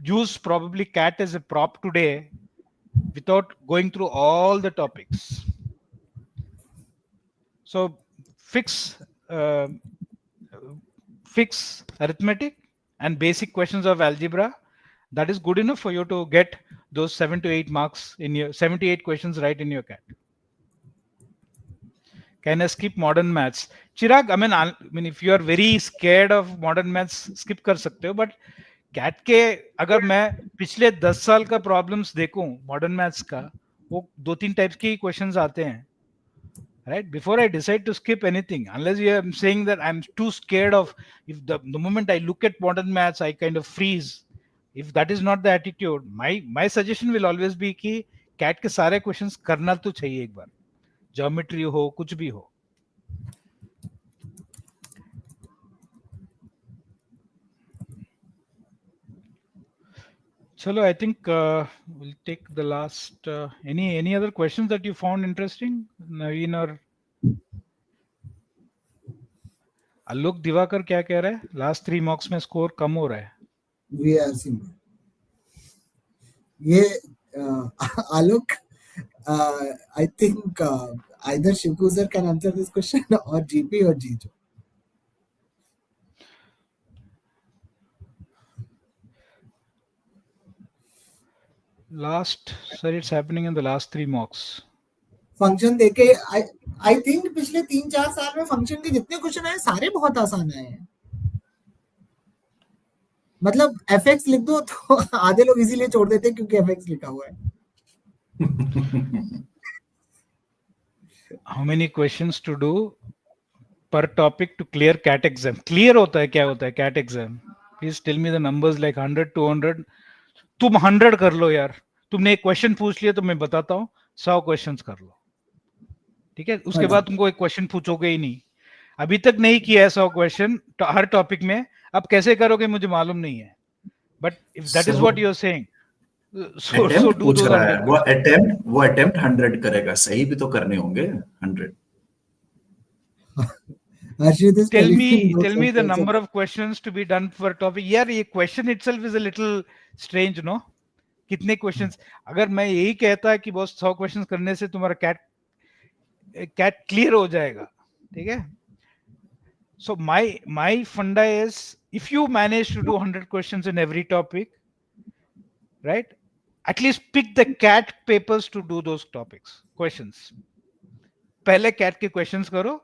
use probably CAT as a prop today without going through all the topics. So fix arithmetic and basic questions of algebra. That is good enough for you to get those 7 to 8 marks in your 78 questions right in your CAT. Can I skip modern maths? Chirag, I mean, if you are very scared of modern maths, skip कर सकते हो. But CAT के अगर मैं पिछले 10 साल का problems देखूं modern maths का, वो 2-3 types के questions आते हैं. Right? Before I decide to skip anything, unless you are saying that I'm too scared of, if the moment I look at modern maths, I kind of freeze. If that is not the attitude, my suggestion will always be कि CAT के सारे questions करना तो चाहिए एक बार. Geometry हो, कुछ भी हो. Chalo, I think we'll take the last. Any other questions that you found interesting, Naveen or Alok Divakar? क्या कह रहा है? Last 3 mocks में score कम हो रहा है. VARC में ये Alok, I think either Shivu sir can answer this question or GP or Jijo. Last, sir, it's happening in the last 3 mocks. Function देके I think पिछले 3-4 साल में फंक्शन के जितने क्वेश्चन आए सारे बहुत आसान आए हैं. मतलब fx लिख दो तो आधे लोग इसीलिए छोड़ देते हैं क्योंकि fx लिखा हुआ है. How many questions to do per topic to clear CAT exam? Clear होता है, क्या होता है CAT exam? Please tell me the numbers like 100, 200. तुम 100 कर लो यार. तुमने एक क्वेश्चन पूछ लिया तो मैं बताता हूँ 100 क्वेश्चंस कर लो. ठीक है, उसके बाद तुमको एक क्वेश्चन पूछोगे ही नहीं. अभी तक नहीं किया है 100 क्वेश्चन हर टॉपिक में. अब कैसे करोगे मुझे मालूम नहीं है. But if that is what you are saying, so do दो 100. वो अटेम्प्ट 100 करेगा. सही भी तो करने होंगे 100. Tell me the number of questions to be done per topic. यार ये question itself is a little strange, no? कितने questions? अगर मैं यही कहता कि बस 100 questions करने से तुम्हारा CAT clear हो जाएगा, ठीक है? So my funda is, if you manage to do 100 questions in every topic, right? At least pick the CAT papers to do those topics, questions. पहले CAT के questions करो,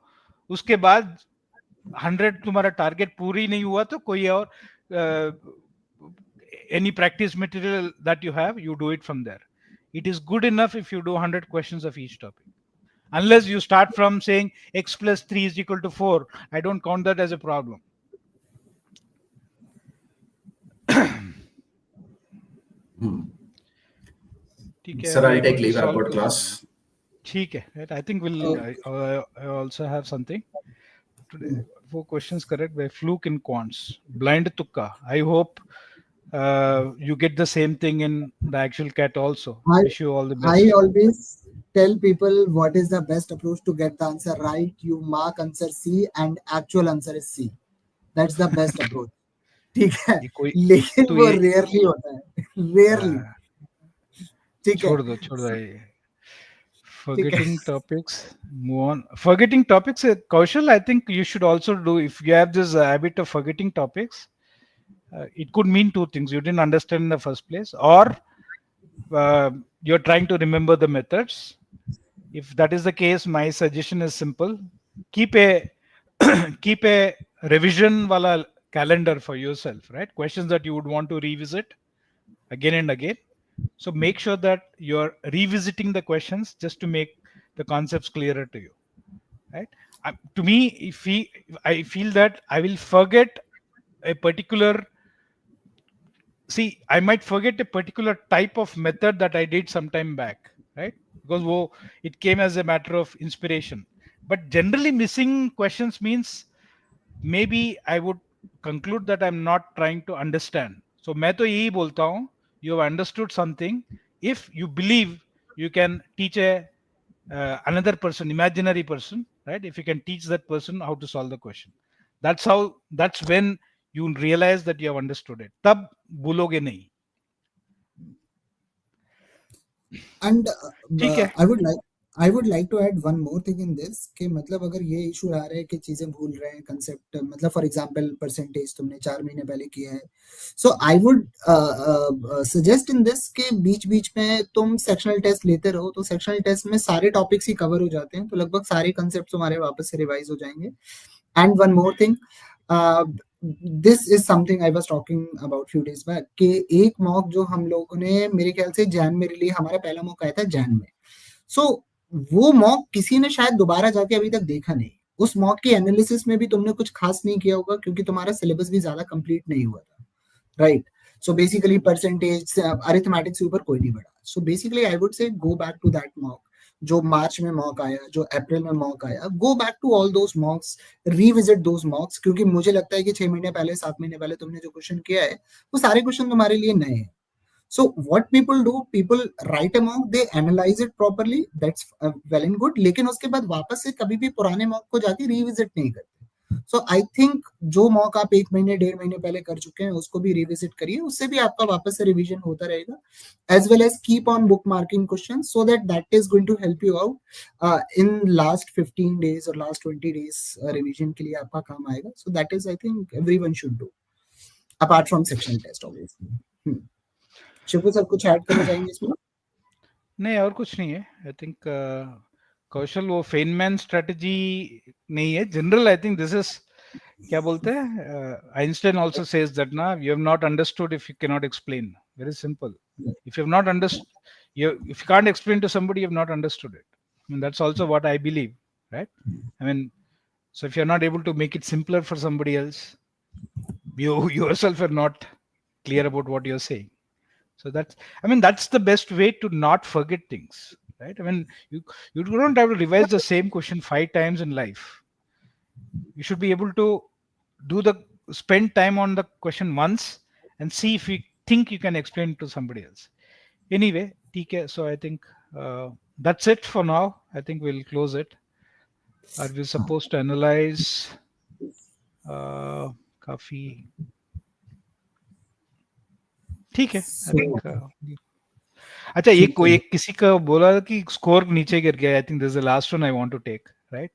उसके बाद 100 तुम्हारा टारगेट पूरी नहीं हुआ तो कोई और any practice material that you have, you do it from there. It is good enough if you do 100 questions of each topic. Unless you start from saying x plus 3 is equal to 4, I don't count that as a problem. Sir, I'll take leave. I've got class. ठीक है, right? I think we'll I also have something today. 4 questions correct by fluke in quants. Blind tukka. I hope you get the same thing in the actual CAT also. Wish you all the best. I always tell people what is the best approach to get the answer right. You mark answer C and actual answer is C. That's the best approach. ठीक है, ये कोई लेकिन तो वो ये rarely होता है, रेयरली. ठीक है, छोड़ दो ये ठीक है. forgetting topics. Move on. Forgetting topics, Kaushal, I think you should also do, if you have this habit of forgetting topics, it could mean two things: you didn't understand in the first place, or you're trying to remember the methods. If that is the case, my suggestion is simple: keep a keep a revision wala calendar for yourself, right? Questions that you would want to revisit again and again. So make sure that you're revisiting the questions just to make the concepts clearer to you, right? To me, if I feel that I will forget a particular, see, I might forget a particular type of method that I did some time back, right? Because it came as a matter of inspiration. But generally, missing questions means maybe I would conclude that I'm not trying to understand. So मैं तो यही बोलता हूँ, you have understood something. If you believe you can teach another person, imaginary person, right? If you can teach that person how to solve the question, that's when you realize that you have understood it. तब भूलोगे नहीं. And ठीक है. I would like to add one more thing in this कि मतलब अगर ये issue आ रहा है कि चीजें भूल रहे हैं कंसेप्ट, मतलब फॉर एग्जांपल परसेंटेज तुमने 4 महीने पहले किया है, so I would suggest in this कि बीच बीच में तुम सेक्शनल टेस्ट लेते रहो, तो सेक्शनल टेस्ट में सारे टॉपिक्स ही कवर हो जाते हैं, तो लगभग सारे कंसेप्ट तुम्हारे वापस से रिवाइज हो जाएंगे. And one more thing, this is something I was talking about few days back कि एक मॉक जो हम लोगों ने, मेरे ख्याल से जैन में रिलीज, हमारा पहला मॉक आया था जैन में. सो वो मॉक किसी ने शायद दोबारा जाके अभी तक देखा नहीं. उस मॉक की एनालिसिस में भी तुमने कुछ खास नहीं किया होगा क्योंकि तुम्हारा सिलेबस भी ज्यादा कंप्लीट नहीं हुआ था, right? So basically percentage arithmetic से ऊपर कोई नहीं बढ़ा. So basically I would say go back to that mock जो मार्च में मॉक आया, जो अप्रैल में मॉक आया. Go back to all those mocks, revisit those mocks, क्योंकि मुझे लगता है कि 6 महीने पहले 7 महीने पहले तुमने जो क्वेश्चन किया है वो सारे क्वेश्चन तुम्हारे लिए नए हैं. So what people do, people write a mock, they analyze it properly, that's well and good, लेकिन उसके बाद वापस से कभी भी पुराने मॉक को जाके रिविजिट नहीं करते. So I think जो मॉक आप 1 महीने 1.5 महीने पहले कर चुके हैं उसको भी रिविजिट करिए, उससे भी आपका वापस से रिवीजन होता रहेगा. as well as keep on bookmarking questions so that is going to help you out in last 15 days or last 20 days revision के लिए आपका काम आएगा. So that is I think everyone should do apart from section test obviously. Shivu sir कुछ add करना चाहेंगे इसमें? नहीं, और कुछ नहीं है. आई थिंक कौशल वो फेनमैन स्ट्रेटजी नहीं है. General I think this is, क्या बोलते हैं, आइंस्टाइन आल्सो सेज दैट ना, you have not understood if you can not explain. Very simple. If you have not understood, if you can't explain to somebody, you have not understood it. I mean, that's also what I believe, right? I mean, so if you're not able to make it simpler for somebody else, you yourself are not clear about what you're saying. So that's the best way to not forget things, right? I mean, you don't have to revise the same question 5 times in life. You should be able to spend time on the question once and see if you think you can explain it to somebody else. Anyway, TK, so I think that's it for now. I think we'll close it. Are we supposed to analyze काफी ठीक है. I think अच्छा, एक किसी का बोला कि score नीचे गिर गया. I think this is the last one I want to take, right?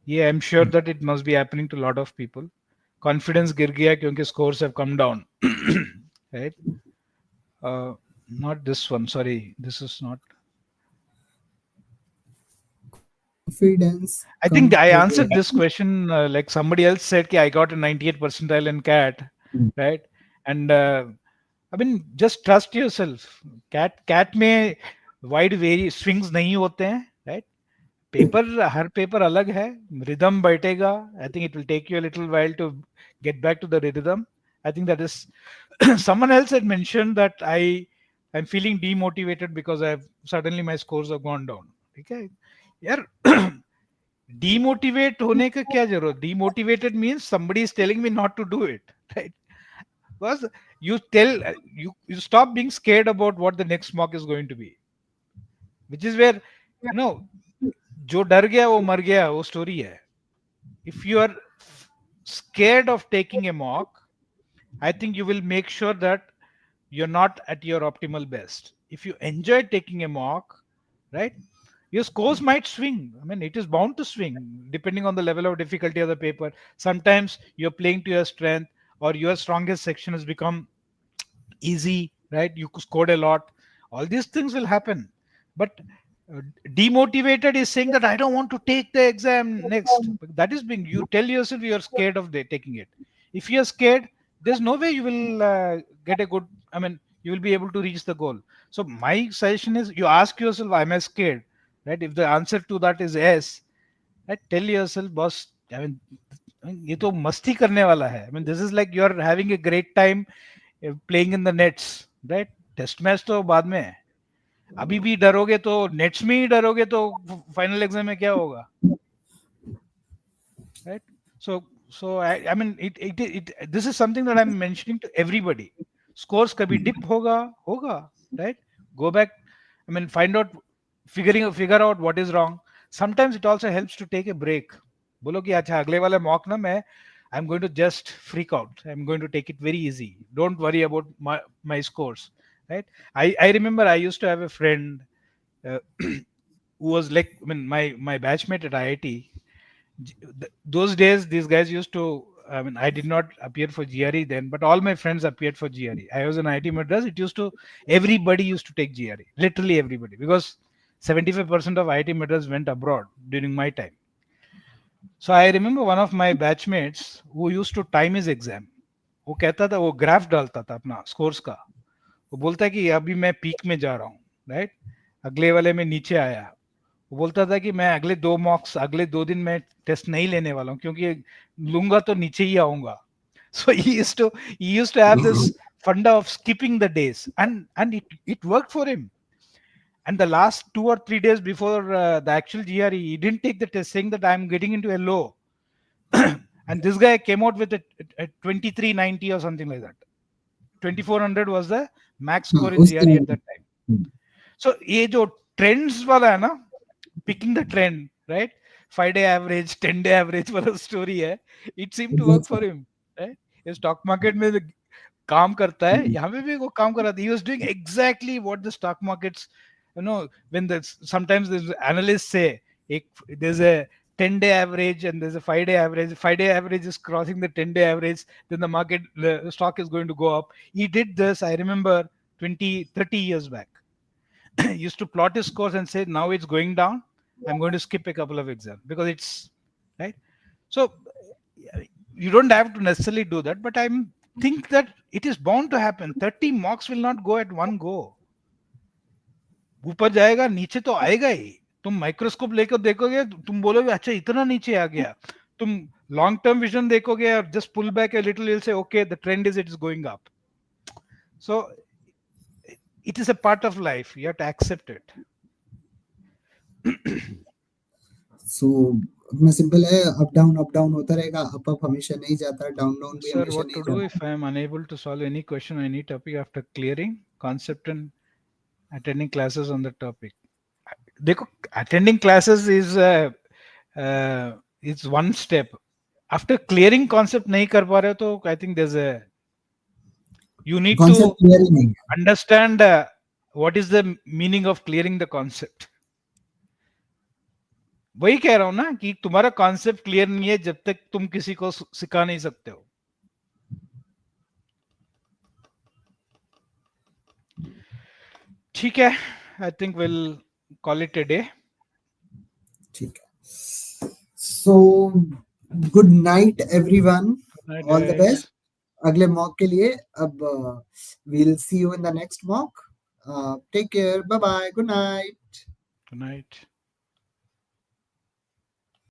ये I am sure that it must be happening to lot of people. Confidence गिर गया क्योंकि scores have come down, right? Not this one, sorry, this is not confidence. I think I answered this question like somebody else said कि I got a 98 percentile in CAT, right? And I mean, just trust yourself. CAT में wide swings नहीं होते हैं, right? हर paper अलग है. Rhythm बैठेगा. I think it will take you a little while to get back to the rhythm. I think that is someone else had mentioned that I'm feeling demotivated because suddenly my scores have gone down. ठीक है यार, demotivate होने का क्या जरूरत? Demotivated means somebody is telling me not to do it, right? Because you stop being scared about what the next mock is going to be. which is where जो डर गया वो मर गया, वो story है. If you are scared of taking a mock, I think you will make sure that you're not at your optimal best. If you enjoy taking a mock, right, your scores might swing. I mean, it is bound to swing depending on the level of difficulty of the paper. Sometimes you're playing to your strength, or your strongest section has become easy, right? You scored a lot. All these things will happen. But demotivated is saying that I don't want to take the exam next. That is being, you tell yourself you're scared of taking it. If you're scared, there's no way you will get a good, I mean, you will be able to reach the goal. So my suggestion is, you ask yourself, am I scared? Right? If the answer to that is yes, right, tell yourself, boss, I mean, ये तो मस्ती करने वाला है. I mean, this is like you're having a great time playing in the nets, right? Test match तो बाद में है. अभी भी डरोगे तो नेट्स में ही डरोगे तो फाइनल एग्जाम में क्या होगा, right? So I mean it this is something that I'm mentioning to everybody. Scores कभी dip होगा, right? Go back, I mean, figure out what is wrong. Sometimes it also helps to take a break. बोलो कि अच्छा अगले वाले mock ना मैं I'm going to just freak out. I'm going to take it very easy. Don't worry about my scores, right? I remember I used to have a friend who was like, I mean, my batchmate at IIT. Those days, these guys used to, I mean, I did not appear for GRE then, but all my friends appeared for GRE. I was in IIT Madras. Everybody used to take GRE, literally everybody, because 75% of IIT Madras went abroad during my time. So I remember one of my batchmates who used to time his exam. वो कहता था, वो graph डालता था अपना scores का. वो बोलता है कि अभी मैं पीक में जा रहा हूँ, राइट, अगले वाले में नीचे आया. वो बोलता था कि मैं अगले 2 मॉक्स, अगले 2 दिन मैं टेस्ट नहीं लेने वाला हूँ क्योंकि लूंगा तो नीचे ही आऊंगा. So he used to have this funda of skipping the days, and it worked for him. And the last 2 or 3 days before the actual GRE, he didn't take the test, saying that I'm getting into a low. And this guy came out with a 2390 or something like that. 2400 was the max score in GRE at that time. So ये जो trends वाला है ना, picking the trend, right? 5-day average, 10-day average वाला story है. It seemed to work for him, right? ये stock market में काम करता है, यहाँ पे भी वो काम कर रहा था. He was doing exactly what the stock markets, when sometimes the analysts say there's a 10-day average and there's a 5-day average. 5-day average is crossing the 10-day average, then the stock is going to go up. He did this, I remember, 30 years back. He used to plot his scores and say, now it's going down, I'm going to skip a couple of exams because it's right. So you don't have to necessarily do that, but I think that it is bound to happen. 30 mocks will not go at one go. ऊपर जाएगा, नीचे तो आएगा ही. तुम microscope लेकर देखोगे, तुम बोलोगे अच्छा इतना नीचे आ गया. तुम लॉन्ग टर्म विजन देखोगे और just pull back a little, you'll say okay, the trend is it is going up. So it is a part of life, you have to accept it. So अपना simple है, up down होता रहेगा, up हमेशा नहीं जाता, down भी Sir, हमेशा what नहीं to जाता. do if I am unable to solve any question on any topic after clearing concept and attending classes on the topic? देखो, attending classes is one step. After clearing concept नहीं कर पा रहे तो I think you need to understand what is the meaning of clearing the concept. वही कह रहा हूं ना कि तुम्हारा कॉन्सेप्ट क्लियर नहीं है जब तक तुम किसी को सिखा नहीं सकते हो. ठीक है, I think we'll call it a day. ठीक है. So good night everyone. Good night, all guys. the best. अगले मॉक के लिए अब we'll see you in the next mock. Take care. Bye bye. Good night. Good night.